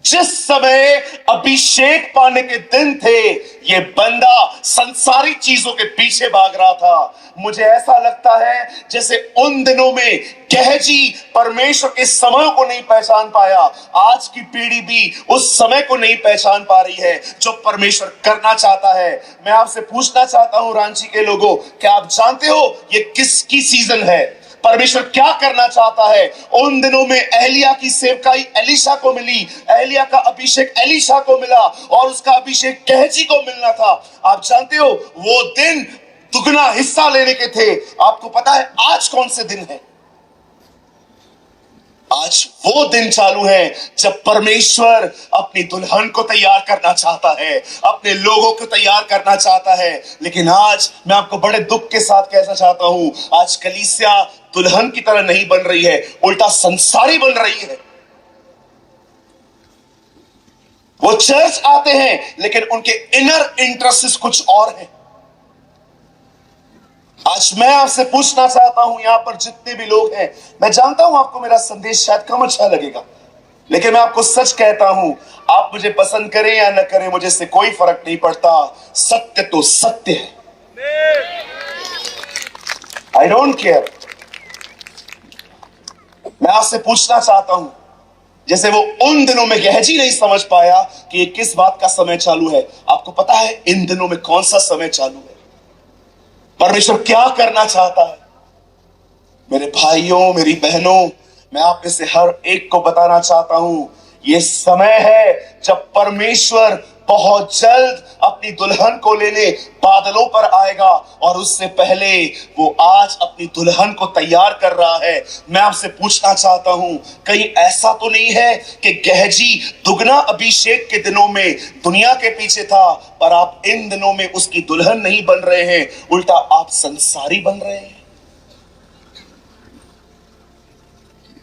जिस समय अभिषेक पाने के दिन थे ये बंदा संसारी चीजों के पीछे भाग रहा था। मुझे ऐसा लगता है जैसे उन दिनों में गहजी परमेश्वर के समय को नहीं पहचान पाया, आज की पीढ़ी भी उस समय को नहीं पहचान पा रही है जो परमेश्वर करना चाहता है। मैं आपसे पूछना चाहता हूं रांची के लोगों, क्या आप जानते हो ये किसकी सीजन है? परमेश्वर क्या करना चाहता है? उन दिनों में एलिया की सेवकाई एलीशा को मिली, एलिया का अभिषेक एलीशा को मिला और उसका अभिषेक गहजी को मिलना था। आप जानते हो वो दिन दुगना हिस्सा लेने के थे। आपको पता है आज कौन से दिन है? आज वो दिन चालू है जब परमेश्वर अपनी दुल्हन को तैयार करना चाहता है, अपने लोगों को तैयार करना चाहता है। लेकिन आज मैं आपको बड़े दुख के साथ कहना चाहता हूं, आज कलीसिया दुल्हन की तरह नहीं बन रही है, उल्टा संसारी बन रही है। वो चर्च आते हैं लेकिन उनके इनर इंटरेस्ट कुछ और है। आज मैं आपसे पूछना चाहता हूं, यहां पर जितने भी लोग हैं, मैं जानता हूं आपको मेरा संदेश शायद कम अच्छा लगेगा, लेकिन मैं आपको सच कहता हूं, आप मुझे पसंद करें या न करें मुझे इससे कोई फर्क नहीं पड़ता। सत्य तो सत्य है। I don't care. मैं आपसे पूछना चाहता हूं, जैसे वो उन दिनों में गहजी नहीं समझ पाया कि ये किस बात का समय चालू है, आपको पता है इन दिनों में कौन सा समय चालू है? परमेश्वर क्या करना चाहता है? मेरे भाइयों, मेरी बहनों, मैं आप में से हर एक को बताना चाहता हूं, यह समय है जब परमेश्वर बहुत जल्द अपनी दुल्हन को लेने बादलों पर आएगा और उससे पहले वो आज अपनी दुल्हन को तैयार कर रहा है। मैं आपसे पूछना चाहता हूं, कहीं ऐसा तो नहीं है कि गहजी दुगना अभिषेक के दिनों में दुनिया के पीछे था पर आप इन दिनों में उसकी दुल्हन नहीं बन रहे हैं, उल्टा आप संसारी बन रहे हैं?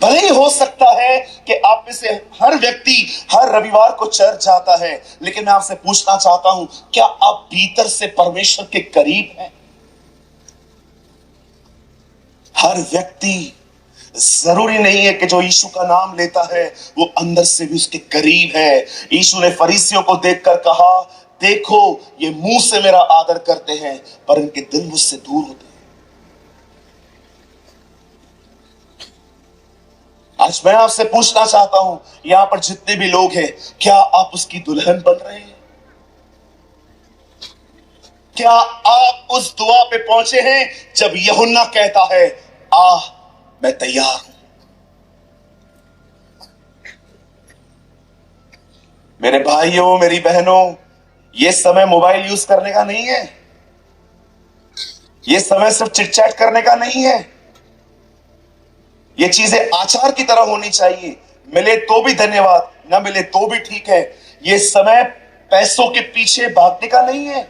भले ही हो सकता है कि आप में से हर व्यक्ति हर रविवार को चर्च जाता है, लेकिन मैं आपसे पूछना चाहता हूं, क्या आप भीतर से परमेश्वर के करीब हैं? हर व्यक्ति, जरूरी नहीं है कि जो यीशु का नाम लेता है वो अंदर से भी उसके करीब है। यीशु ने फरीसियों को देखकर कहा, देखो ये मुंह से मेरा आदर करते हैं पर इनके दिल मुझसे दूर होते हैं। आज मैं आपसे पूछना चाहता हूं, यहां पर जितने भी लोग हैं, क्या आप उसकी दुल्हन बन रहे हैं? क्या आप उस दुआ पे पहुंचे हैं जब यूहन्ना कहता है आ मैं तैयार हूं? मेरे भाइयों, मेरी बहनों, यह समय मोबाइल यूज करने का नहीं है, ये समय सिर्फ चिटचैट करने का नहीं है। ये चीजें आचार की तरह होनी चाहिए। मिले तो भी धन्यवाद, ना मिले तो भी ठीक है। ये समय पैसों के पीछे भागने का नहीं है।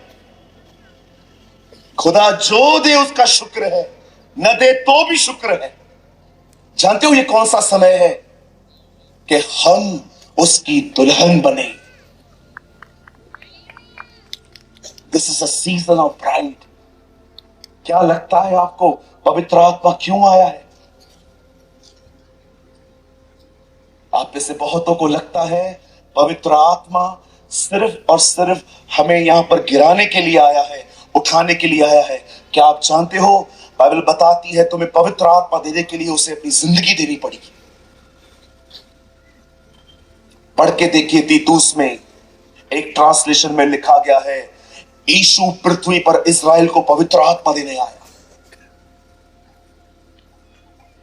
खुदा जो दे उसका शुक्र है, न दे तो भी शुक्र है। जानते हो ये कौन सा समय है कि हम उसकी दुल्हन बने। This is a season of bride. क्या लगता है आपको पवित्र आत्मा क्यों आया है? आप में से बहुतों को लगता है पवित्र आत्मा सिर्फ और सिर्फ हमें यहां पर गिराने के लिए आया है, उठाने के लिए आया है। क्या आप जानते हो बाइबल बताती है तुम्हें पवित्र आत्मा देने के लिए उसे अपनी जिंदगी देनी पड़ेगी। पढ़ के देखिए तीतुस में एक ट्रांसलेशन में लिखा गया है यीशु पृथ्वी पर इस्राएल को पवित्र आत्मा देने आया।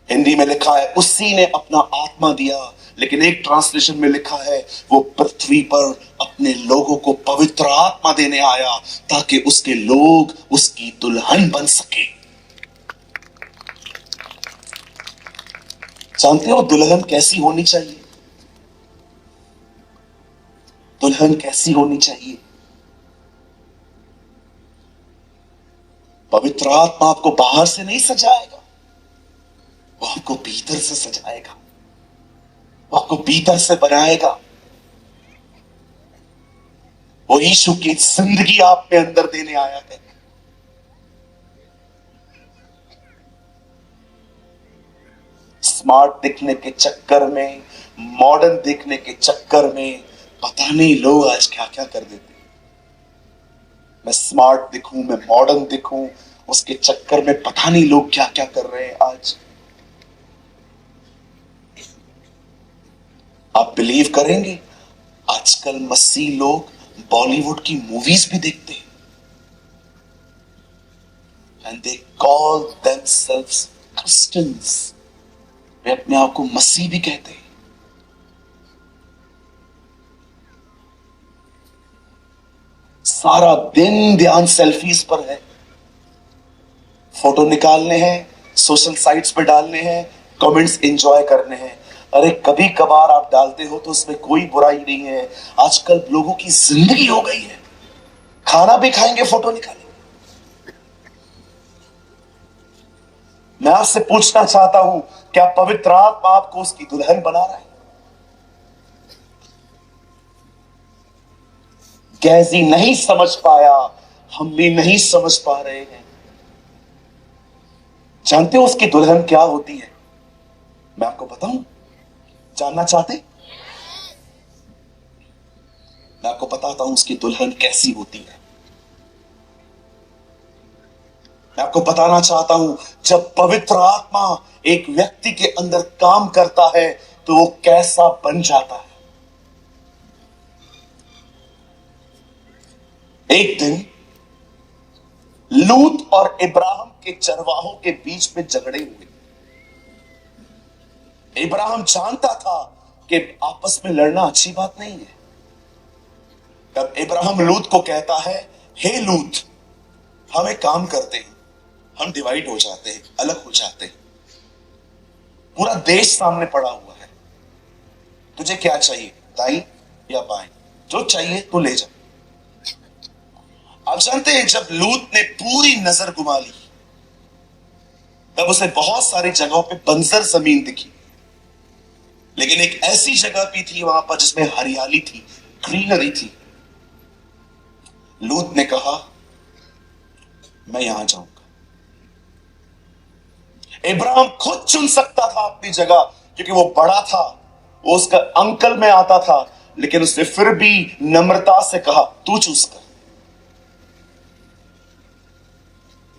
हिंदी में लिखा है उसी ने अपना आत्मा दिया, लेकिन एक ट्रांसलेशन में लिखा है वो पृथ्वी पर अपने लोगों को पवित्र आत्मा देने आया ताकि उसके लोग उसकी दुल्हन बन सके। जानते हो दुल्हन कैसी होनी चाहिए? दुल्हन कैसी होनी चाहिए? पवित्र आत्मा आपको बाहर से नहीं सजाएगा, वो आपको भीतर से सजाएगा, वो आपको भीतर से बनाएगा। वो यीशु की जिंदगी आप में अंदर देने आया है। स्मार्ट दिखने के चक्कर में, मॉडर्न दिखने के चक्कर में पता नहीं लोग आज क्या क्या कर देते हैं। मैं स्मार्ट दिखूं, मैं मॉडर्न दिखूं, उसके चक्कर में पता नहीं लोग क्या क्या कर रहे हैं आज। आप बिलीव करेंगे आजकल मसीह लोग बॉलीवुड की मूवीज भी देखते हैं and they call themselves Christians. वे अपने आप को मसीह भी कहते हैं। सारा दिन ध्यान सेल्फीज पर है, फोटो निकालने हैं, सोशल साइट्स पे डालने हैं, कमेंट्स एंजॉय करने हैं। अरे कभी कभार आप डालते हो तो उसमें कोई बुराई नहीं है। आजकल लोगों की जिंदगी हो गई है, खाना भी खाएंगे फोटो निकालेंगे। मैं आपसे पूछना चाहता हूं क्या पवित्र आत्मा आपको उसकी दुल्हन बना रहा है? गैजी नहीं समझ पाया, हम भी नहीं समझ पा रहे हैं। जानते हो उसकी दुल्हन क्या होती है? मैं आपको बताऊं, जानना चाहते? मैं आपको बताता हूं उसकी दुल्हन कैसी होती है। मैं आपको बताना चाहता हूं जब पवित्र आत्मा एक व्यक्ति के अंदर काम करता है तो वो कैसा बन जाता है। एक दिन लूत और इब्राहिम के चरवाहों के बीच में झगड़े हुए। इब्राहिम जानता था कि आपस में लड़ना अच्छी बात नहीं है। तब इब्राहिम लूत को कहता है, हे लूत, हम एक काम करते हैं, हम डिवाइड हो जाते हैं, अलग हो जाते हैं। पूरा देश सामने पड़ा हुआ है, तुझे क्या चाहिए, दाई या बाएं, जो चाहिए तू ले जा। आप जानते हैं जब लूत ने पूरी नजर घुमा ली तब उसे बहुत सारी जगहों पे बंजर जमीन दिखी, लेकिन एक ऐसी जगह भी थी वहां पर जिसमें हरियाली थी, ग्रीनरी थी। लूत ने कहा मैं यहां जाऊंगा। इब्राहिम खुद चुन सकता था अपनी जगह क्योंकि वो बड़ा था, वो उसका अंकल में आता था, लेकिन उसने फिर भी नम्रता से कहा तू चूज कर।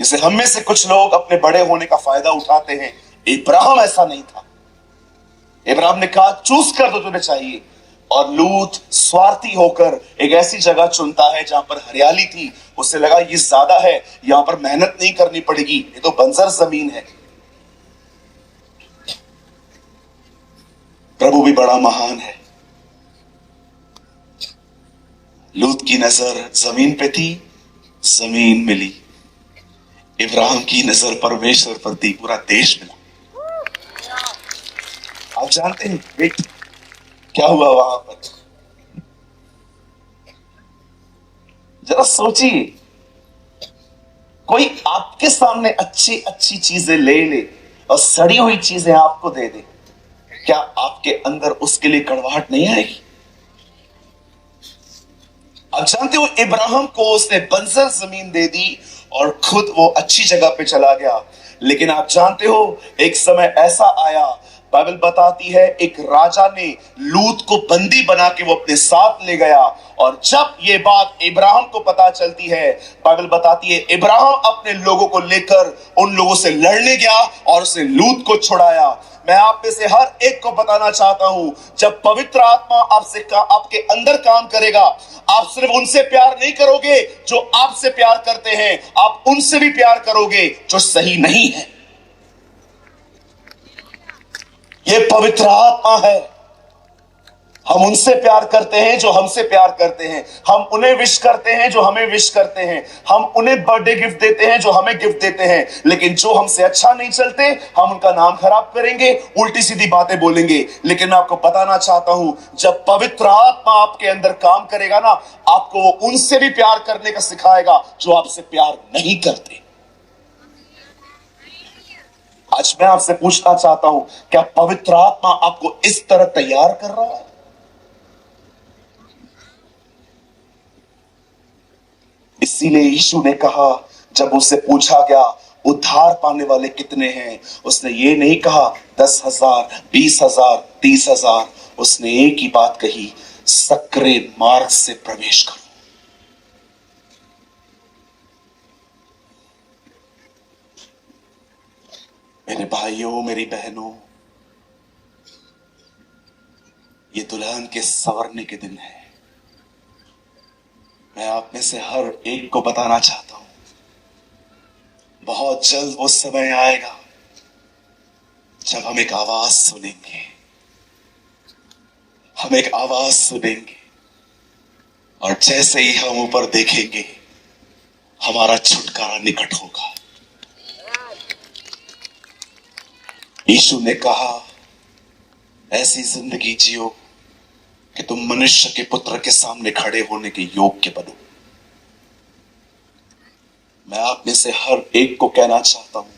जैसे हम में से कुछ लोग अपने बड़े होने का फायदा उठाते हैं, इब्राहिम ऐसा नहीं था। इब्राहिम ने कहा चूज कर दो तुम्हें चाहिए, और लूत स्वार्थी होकर एक ऐसी जगह चुनता है जहां पर हरियाली थी। उससे लगा ये ज्यादा है, यहां पर मेहनत नहीं करनी पड़ेगी, ये तो बंजर जमीन है। प्रभु भी बड़ा महान है। लूत की नजर जमीन पे थी, जमीन मिली। इब्राहिम की नजर परमेश्वर पर थी, पूरा देश मिला। आप जानते हैं वेट क्या हुआ वहां पर? जरा सोचिए, कोई आपके सामने अच्छी अच्छी चीजें ले ले और सड़ी हुई चीजें आपको दे दे, क्या आपके अंदर उसके लिए कड़वाहट नहीं आएगी? आप जानते हो इब्राहिम को उसने बंजर जमीन दे दी और खुद वो अच्छी जगह पे चला गया। लेकिन आप जानते हो एक समय ऐसा आया, बाइबल बताती है एक राजा ने लूत को बंदी बना के वो अपने साथ ले गया। और जब ये बात इब्राहिम को पता चलती है, बाइबल बताती है इब्राहिम अपने लोगों को लेकर उन लोगों से लड़ने गया और उसने लूत को छुड़ाया। मैं आप में से हर एक को बताना चाहता हूं, जब पवित्र आत्मा आपके अंदर काम करेगा, आप सिर्फ उनसे प्यार नहीं करोगे जो आपसे प्यार करते हैं, आप उनसे भी प्यार करोगे जो सही नहीं है। ये पवित्र आत्मा है। हम उनसे प्यार करते हैं जो हमसे प्यार करते हैं, हम उन्हें विश करते हैं जो हमें विश करते हैं, हम उन्हें बर्थडे गिफ्ट देते हैं जो हमें गिफ्ट देते हैं। लेकिन जो हमसे अच्छा नहीं चलते, हम उनका नाम खराब करेंगे, उल्टी सीधी बातें बोलेंगे। लेकिन मैं आपको बताना चाहता हूं, जब पवित्र आत्मा आपके अंदर काम करेगा ना, आपको वो उनसे भी प्यार करने का सिखाएगा जो आपसे प्यार नहीं करते। आज मैं आपसे पूछना चाहता हूं, क्या पवित्र आत्मा आपको इस तरह तैयार कर रहा है? इसीलिए यीशु ने कहा, जब उससे पूछा गया उद्धार पाने वाले कितने हैं, उसने ये नहीं कहा 10,000, 20,000, 30,000। उसने एक ही बात कही, सक्रे मार्ग से प्रवेश करो। मेरे भाइयों, मेरी बहनों, ये दुल्हन के संवरने के दिन है। मैं आप में से हर एक को बताना चाहता हूं, बहुत जल्द वो समय आएगा जब हम एक आवाज सुनेंगे। हम एक आवाज सुनेंगे और जैसे ही हम ऊपर देखेंगे, हमारा छुटकारा निकट होगा। यीशु ने कहा, ऐसी जिंदगी जियो कि तुम मनुष्य के पुत्र के सामने खड़े होने के योग्य बनो। मैं आप में से हर एक को कहना चाहता हूं,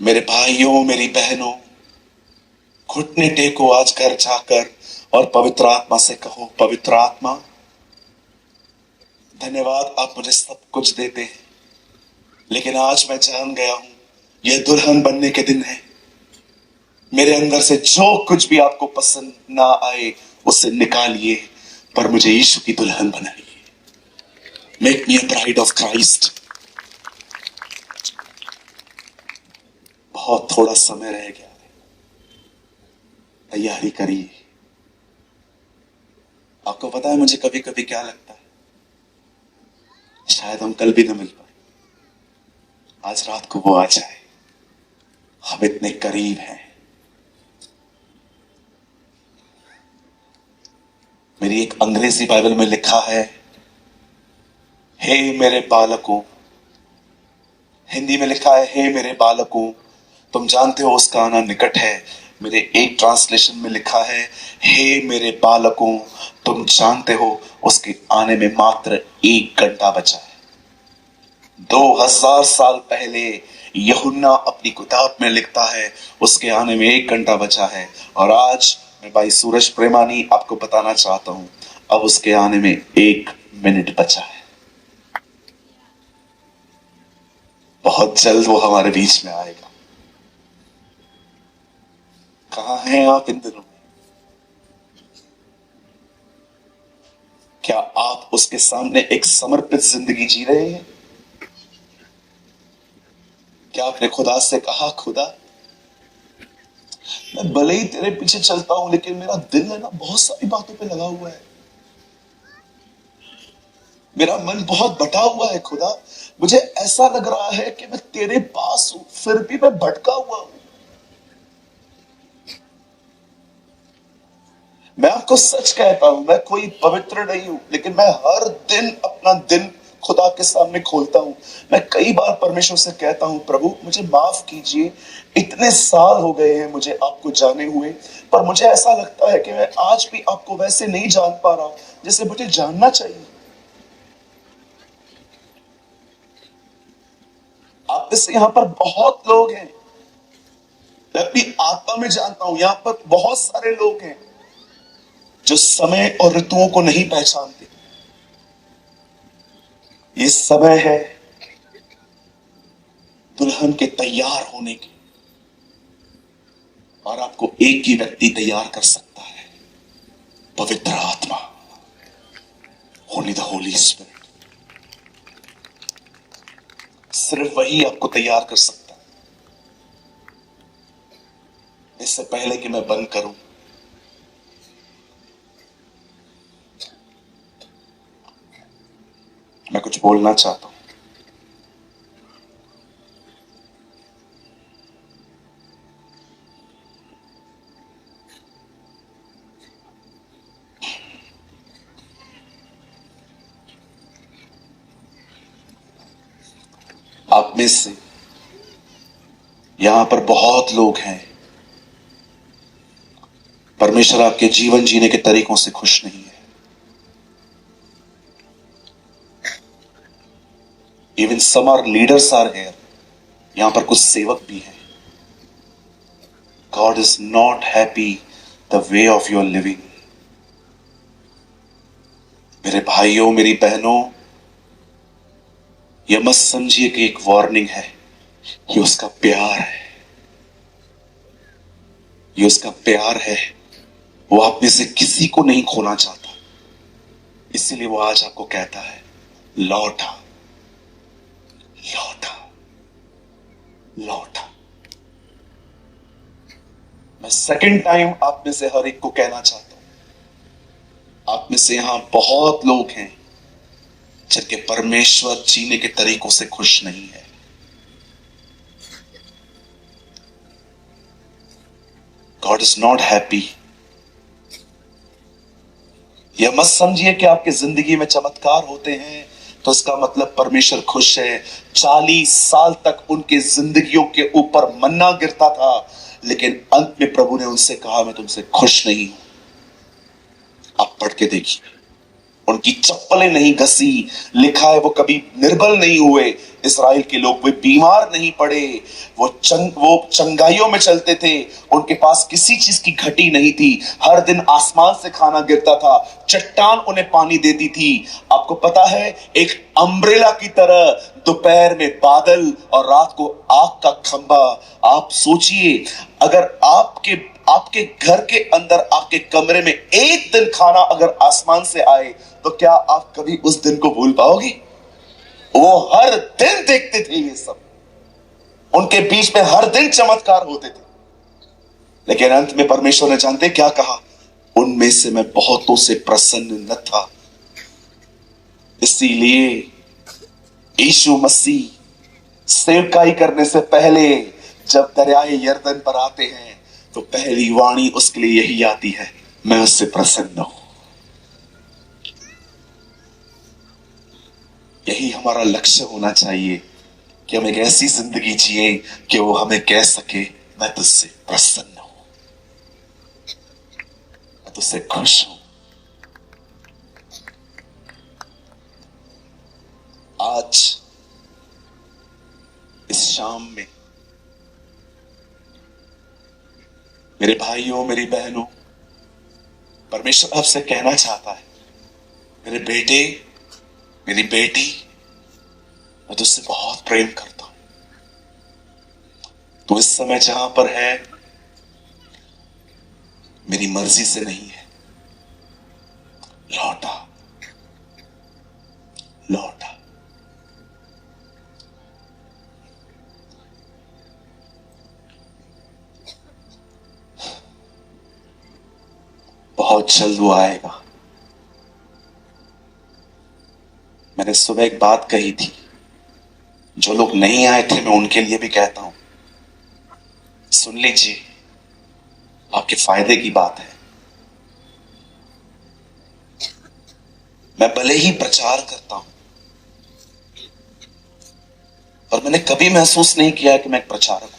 मेरे भाइयों, मेरी बहनों, घुटने टेको आज घर जाकर और पवित्र आत्मा से कहो, पवित्र आत्मा, धन्यवाद आप मुझे सब कुछ देते हैं, लेकिन आज मैं जान गया हूं यह दुल्हन बनने के दिन है। मेरे अंदर से जो कुछ भी आपको पसंद ना आए उसे निकालिए, पर मुझे यीशु की दुल्हन बनाइए। Make me a bride of Christ. बहुत थोड़ा समय रह गया है, तैयारी करिए। आपको पता है मुझे कभी कभी क्या लगता है, शायद हम कल भी न मिल पाए, आज रात को वो आ जाए। हम इतने करीब हैं। मेरी एक अंग्रेजी बाइबल में लिखा है, हे मेरे बालकों, हिंदी में लिखा है, हे मेरे बालकों, तुम जानते हो उसका आना निकट है। मेरे एक ट्रांसलेशन में लिखा है, हे मेरे बालकों, तुम जानते हो उसके आने में मात्र 1 घंटा बचा है। 2000 साल पहले यूहन्ना अपनी किताब में लिखता है, उसके आने में 1 घंटा बचा है। और आज मैं भाई सूरज प्रेमानी आपको बताना चाहता हूं, अब उसके आने में 1 मिनट बचा है। बहुत जल्द वो हमारे बीच में आएगा। कहां हैं आप इन दिनों में? क्या आप उसके सामने एक समर्पित जिंदगी जी रहे हैं? क्या आपने खुदा से कहा, खुदा मैं भले ही तेरे पीछे चलता हूं, लेकिन मेरा दिल है ना बहुत सारी बातों पे लगा हुआ है, मेरा मन बहुत बटा हुआ है खुदा, मुझे ऐसा लग रहा है कि मैं तेरे पास हूं फिर भी मैं भटका हुआ हूं। मैं आपको सच कहता हूं, मैं कोई पवित्र नहीं हूं, लेकिन मैं हर दिन अपना दिन खुदा के सामने खोलता हूं, मैं कई बार परमेश्वर से कहता हूं, प्रभु मुझे माफ कीजिए, इतने साल हो गए हैं मुझे आपको जाने हुए, पर मुझे ऐसा लगता है कि मैं आज भी आपको वैसे नहीं जान पा रहा जैसे मुझे जानना चाहिए। आप इससे यहां पर बहुत लोग हैं, मैं अपनी आत्मा में जानता हूं, यहां पर बहुत सारे लोग हैं जो समय और ऋतुओं को नहीं पहचानते। ये समय है दुल्हन के तैयार होने की, और आपको एक ही व्यक्ति तैयार कर सकता है, पवित्र आत्मा, ओनली द होली स्पिरिट। सिर्फ वही आपको तैयार कर सकता है। इससे पहले कि मैं बंद करूं, मैं कुछ बोलना चाहता हूं। आप में से यहां पर बहुत लोग हैं, परमेश्वर आपके जीवन जीने के तरीकों से खुश नहीं है। Even some are leaders are here, यहां पर कुछ सेवक भी हैं। God is not happy the way of your living. मेरे भाइयों, मेरी बहनों, यह मत समझिए कि एक वार्निंग है, ये उसका प्यार है, ये उसका प्यार है। वो आप में से किसी को नहीं खोना चाहता, इसीलिए वो आज आपको कहता है, लौटा लौटा लौटा। मैं सेकंड टाइम आप में से हर एक को कहना चाहता हूं, आप में से यहां बहुत लोग हैं जिनके परमेश्वर जीने के तरीकों से खुश नहीं है। God is not happy. यह मत समझिए कि आपकी जिंदगी में चमत्कार होते हैं तो इसका मतलब परमेश्वर खुश है। 40 साल तक उनकी जिंदगियों के ऊपर मन्ना गिरता था, लेकिन अंत में प्रभु ने उनसे कहा, मैं तुमसे खुश नहीं हूं। आप पढ़ के देखिए, उनकी चप्पलें नहीं घसी, लिखा है वो कभी निर्बल नहीं हुए। इस्राएल के लोग वे बीमार नहीं पड़े, वो चंगाइयों में चलते थे, उनके पास किसी चीज की घटी नहीं थी। हर दिन आसमान से खाना गिरता था, चट्टान उन्हें पानी देती थी। आपको पता है, एक अम्ब्रेला की तरह दोपहर में बादल और रात को आग का खंभा। आप सोचिए, अगर आपके घर के अंदर, आपके कमरे में एक दिन खाना अगर आसमान से आए, तो क्या आप कभी उस दिन को भूल पाओगे? वो हर दिन देखते थे ये सब, उनके बीच में हर दिन चमत्कार होते थे, लेकिन अंत में परमेश्वर ने जानते क्या कहा? उनमें से मैं बहुतों से प्रसन्न न था। इसीलिए यीशु मसीह सेवकाई करने से पहले जब दरियाए यरदन पर आते हैं, तो पहली वाणी उसके लिए यही आती है, मैं उससे प्रसन्न हूं। यही हमारा लक्ष्य होना चाहिए कि हम एक ऐसी जिंदगी जिए कि वो हमें कह सके, मैं तुझसे प्रसन्न हूं, मैं तुझसे खुश हूं। आज इस शाम में मेरे भाइयों, मेरी बहनों, परमेश्वर आपसे कहना चाहता है, मेरे बेटे, मेरी बेटी, मैं तुझसे बहुत प्रेम करता हूं। तू इस समय जहां पर है, मेरी मर्जी से नहीं है। लौटा लौटा। बहुत जल्द वो आएगा। मैंने सुबह एक बात कही थी, जो लोग नहीं आए थे मैं उनके लिए भी कहता हूं, सुन लीजिए, आपके फायदे की बात है। मैं भले ही प्रचार करता हूं, और मैंने कभी महसूस नहीं किया कि मैं एक प्रचारक हूं।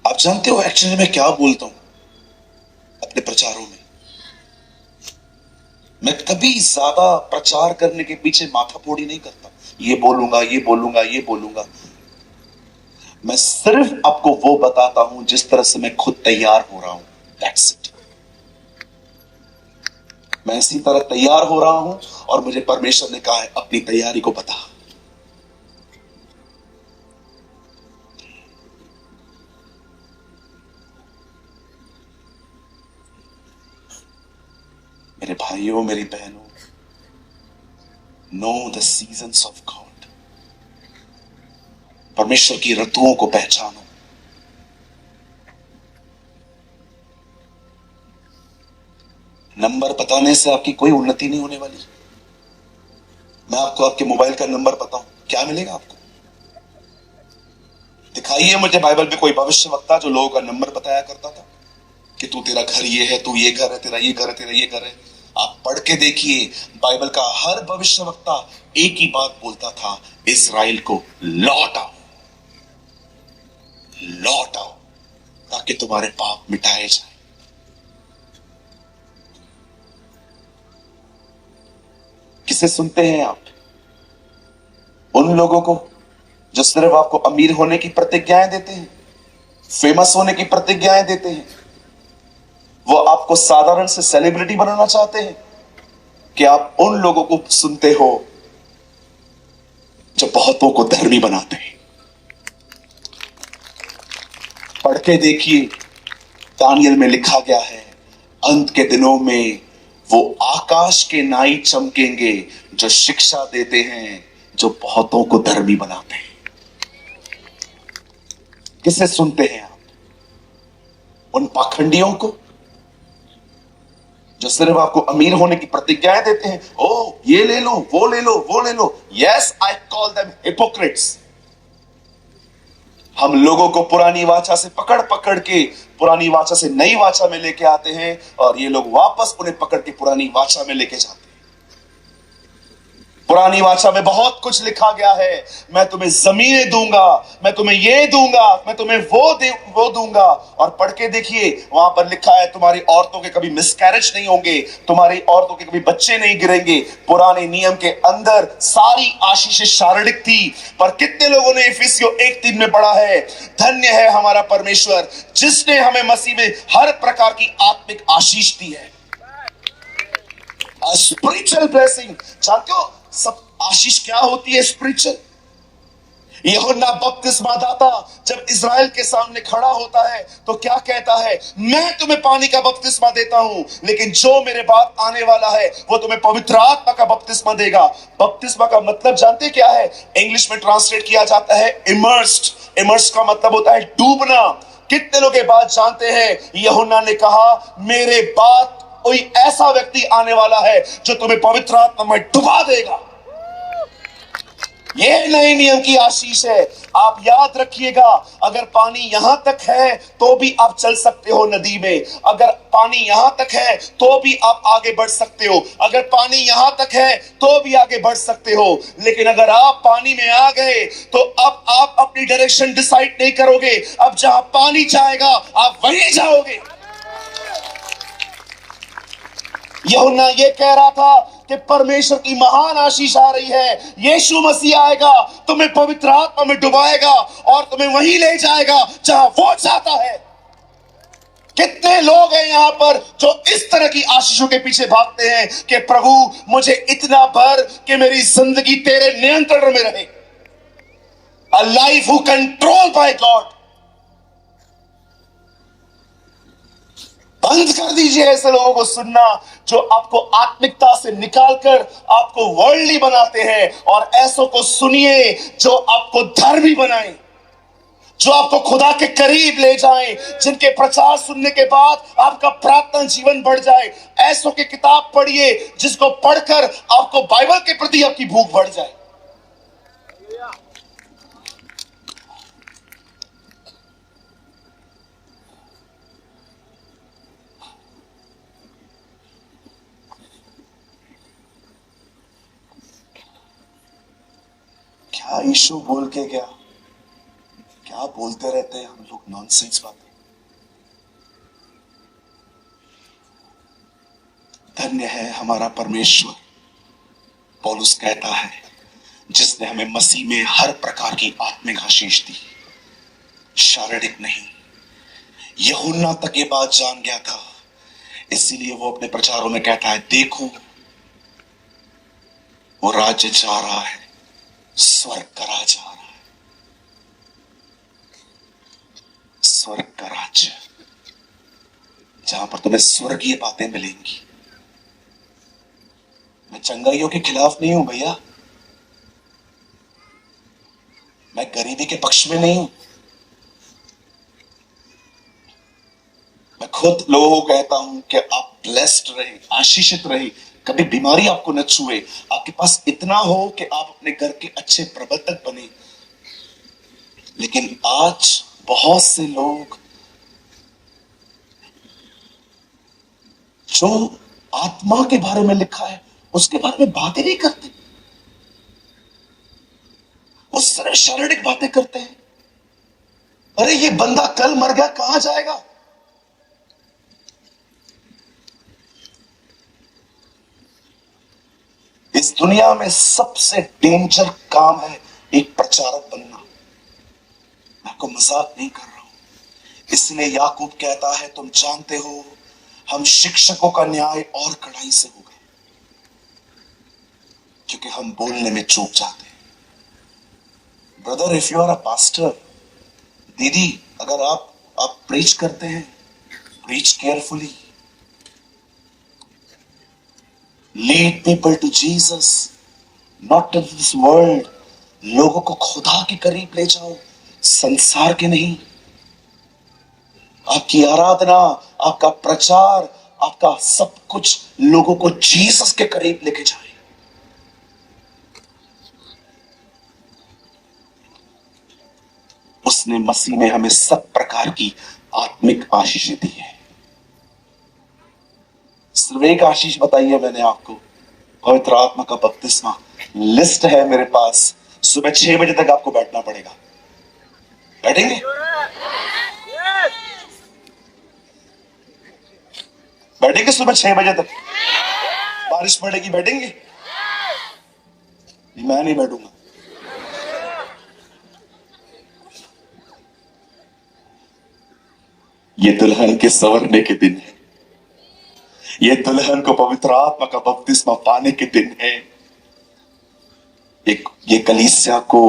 आप जानते हो एक्चुअली मैं क्या बोलता हूं अपने प्रचारों में? मैं कभी ज्यादा प्रचार करने के पीछे माथाफोड़ी नहीं करता, ये बोलूंगा ये बोलूंगा ये बोलूंगा। मैं सिर्फ आपको वो बताता हूं जिस तरह से मैं खुद तैयार हो रहा हूं। That's it. मैं इसी तरह तैयार हो रहा हूं और मुझे परमेश्वर ने कहा है अपनी तैयारी को बता। मेरे भाइयों मेरी बहनों, know the seasons of God. परमेश्वर की ऋतुओं को पहचानो। नंबर बताने से आपकी कोई उन्नति नहीं होने वाली। मैं आपको आपके मोबाइल का नंबर बताऊं, क्या मिलेगा आपको? दिखाइए मुझे बाइबल में कोई भविष्यवक्ता जो लोगों का नंबर बताया करता था कि तू, तेरा घर ये है, तू ये घर है, तेरा ये घर है, तेरा ये घर है। आप पढ़ के देखिए, बाइबल का हर भविष्यवक्ता एक ही बात बोलता था, इस्राएल को लौट आओ, लौट आओ, ताकि तुम्हारे पाप मिटाए जाए। किसे सुनते हैं आप? उन लोगों को जो सिर्फ आपको अमीर होने की प्रतिज्ञाएं देते हैं, फेमस होने की प्रतिज्ञाएं देते हैं। वो आपको साधारण से सेलिब्रिटी बनाना चाहते हैं। कि आप उन लोगों को सुनते हो जो बहुतों को धर्मी बनाते हैं। पढ़ के देखिए, दानियल में लिखा गया है, अंत के दिनों में वो आकाश के नाई चमकेंगे जो शिक्षा देते हैं, जो बहुतों को धर्मी बनाते हैं। किसे सुनते हैं आप? उन पाखंडियों को जो सिर्फ आपको अमीर होने की प्रतिज्ञाएं देते हैं। ओ ये ले लो, वो ले लो, वो ले लो। Yes, I call them hypocrites. हम लोगों को पुरानी वाचा से पकड़ पकड़ के पुरानी वाचा से नई वाचा में लेके आते हैं और ये लोग वापस उन्हें पकड़ के पुरानी वाचा में लेके जाते हैं। पुरानी वाचा में बहुत कुछ लिखा गया है, मैं तुम्हें जमीनें दूंगा, मैं तुम्हें ये दूंगा, मैं तुम्हें वो दूंगा। और पढ़ के देखिए, वहां पर लिखा है तुम्हारी औरतों के कभी मिसकैरेज नहीं होंगे, तुम्हारी औरतों के कभी बच्चे नहीं गिरेंगे। पुराने नियम के अंदर सारी आशीषें शारीरिक थी, पर कितने लोगों ने इफिसियों 1:3 में पढ़ा है, धन्य है हमारा परमेश्वर जिसने हमें मसीह में हर प्रकार की आत्मिक आशीष दी है। Spiritual blessing. जानते हो सब आशीष क्या होती है स्पिरिचुअल? यूहन्ना बपतिस्मा दाता जब इज़राइल के सामने खड़ा होता है तो क्या कहता है? मैं तुम्हें पानी का बपतिस्मा देता हूं, लेकिन जो मेरे बाद आने वाला है वो तुम्हें पवित्र आत्मा का बपतिस्मा देगा। बपतिस्मा का मतलब जानते क्या है? इंग्लिश में ट्रांसलेट किया जाता है इमर्स्ड। इमर्स्ड का मतलब होता है डूबना। कितने लोग ये बात जानते हैं? यूहन्ना ने कहा मेरे बाद कोई ऐसा व्यक्ति आने वाला है जो तुम्हें पवित्र आत्मा में डुबा देगा। यह नए नियम की आशीष है। आप याद रखिएगा, अगर पानी यहां तक है तो भी आप चल सकते हो नदी में। अगर पानी यहां तक है तो भी आप आगे बढ़ सकते हो। अगर पानी यहां तक है तो भी आगे बढ़ सकते हो। लेकिन अगर आप पानी में आ गए तो अब आप अपनी डायरेक्शन डिसाइड नहीं करोगे। अब जहां पानी जाएगा आप वहीं जाओगे। यूहन्ना ये कह रहा था कि परमेश्वर की महान आशीष आ रही है, यीशु मसीह आएगा, तुम्हें पवित्र आत्मा में डुबाएगा और तुम्हें वहीं ले जाएगा जहां वो चाहता है। कितने लोग हैं यहां पर जो इस तरह की आशीषों के पीछे भागते हैं कि प्रभु मुझे इतना भर कि मेरी जिंदगी तेरे नियंत्रण में रहे। A life who control by God. बंद कर दीजिए ऐसे लोगों को सुनना जो आपको आत्मिकता से निकालकर आपको वर्ल्डली बनाते हैं, और ऐसों को सुनिए जो आपको धर्मी बनाएं, जो आपको खुदा के करीब ले जाएं, जिनके प्रचार सुनने के बाद आपका प्रार्थना जीवन बढ़ जाए। ऐसों की किताब पढ़िए जिसको पढ़कर आपको बाइबल के प्रति आपकी भूख बढ़ जाए। क्या यीशु बोल के गया? क्या बोलते रहते हैं हम लोग नॉनसेंस बातें। धन्य है हमारा परमेश्वर, पौलुस कहता है, जिसने हमें मसीह में हर प्रकार की आत्मिक आशीष दी, शारीरिक नहीं। यूहन्ना तक ये बात जान गया था, इसीलिए वो अपने प्रचारों में कहता है, देखो वो राज्य जा रहा है, स्वर्ग का राज आ रहा है, स्वर्ग का राज्य, जहां पर तुम्हें स्वर्गीय बातें मिलेंगी। मैं चंगाइयों के खिलाफ नहीं हूं भैया, मैं गरीबी के पक्ष में नहीं हूं। मैं खुद लोगों को कहता हूं कि आप ब्लेस्ड रहे, आशीषित रहे, कभी बीमारी आपको न छुए, आपके पास इतना हो कि आप अपने घर के अच्छे प्रबंधक बने। लेकिन आज बहुत से लोग जो आत्मा के बारे में लिखा है उसके बारे में बात ही नहीं करते, वो सिर्फ शारीरिक बातें करते हैं। अरे ये बंदा कल मर गया, कहां जाएगा? इस दुनिया में सबसे डेंजर काम है एक प्रचारक बनना। मैं आपको मजाक नहीं कर रहा हूं। इसलिए याकूब कहता है, तुम जानते हो हम शिक्षकों का न्याय और कड़ाई से होगा, क्योंकि हम बोलने में चूक जाते हैं। Brother, if you are a pastor, दीदी, अगर आप प्रीच करते हैं, preach carefully, lead people to Jesus, not to this world. लोगों को खुदा के करीब ले जाओ, संसार के नहीं। आपकी आराधना, आपका प्रचार, आपका सब कुछ लोगों को जीसस के करीब लेके जाए। उसने मसीह में हमें सब प्रकार की आत्मिक आशीष दी है। सिर्फ एक आशीष बताइए मैंने आपको, पवित्र आत्मा का बपतिस्मा। लिस्ट है मेरे पास, सुबह 6 बजे तक आपको बैठना पड़ेगा। बैठेंगे? बैठेंगे सुबह 6 बजे तक? बारिश पड़ेगी, बैठेंगे? मैं नहीं बैठूंगा। ये दुल्हन के संवरने के दिन है, ये दुल्हन को पवित्र आत्मा का बपतिस्मा पाने के दिन है। ये कलीसिया को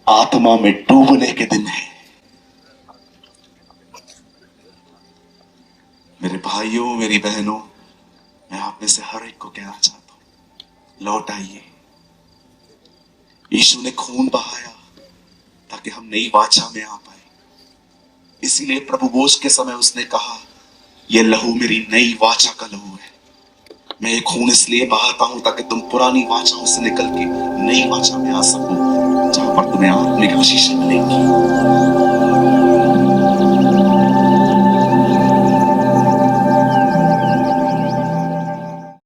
आत्मा में डूबने के दिन है। मेरे भाइयों, मेरी बहनों, मैं आप में से हर एक को कहना चाहता हूं, लौट आइए। यीशु ने खून बहाया ताकि हम नई वाचा में आ पाए। इसीलिए प्रभु भोज के समय उसने कहा, यह लहू मेरी नई वाचा का लहू है। मैं ये खून इसलिए बहाता हूं ताकि तुम पुरानी वाचाओं से निकल के नई वाचा में आ सको, जहां पर तुम्हें आत्मिक आशीष मिलेंगी।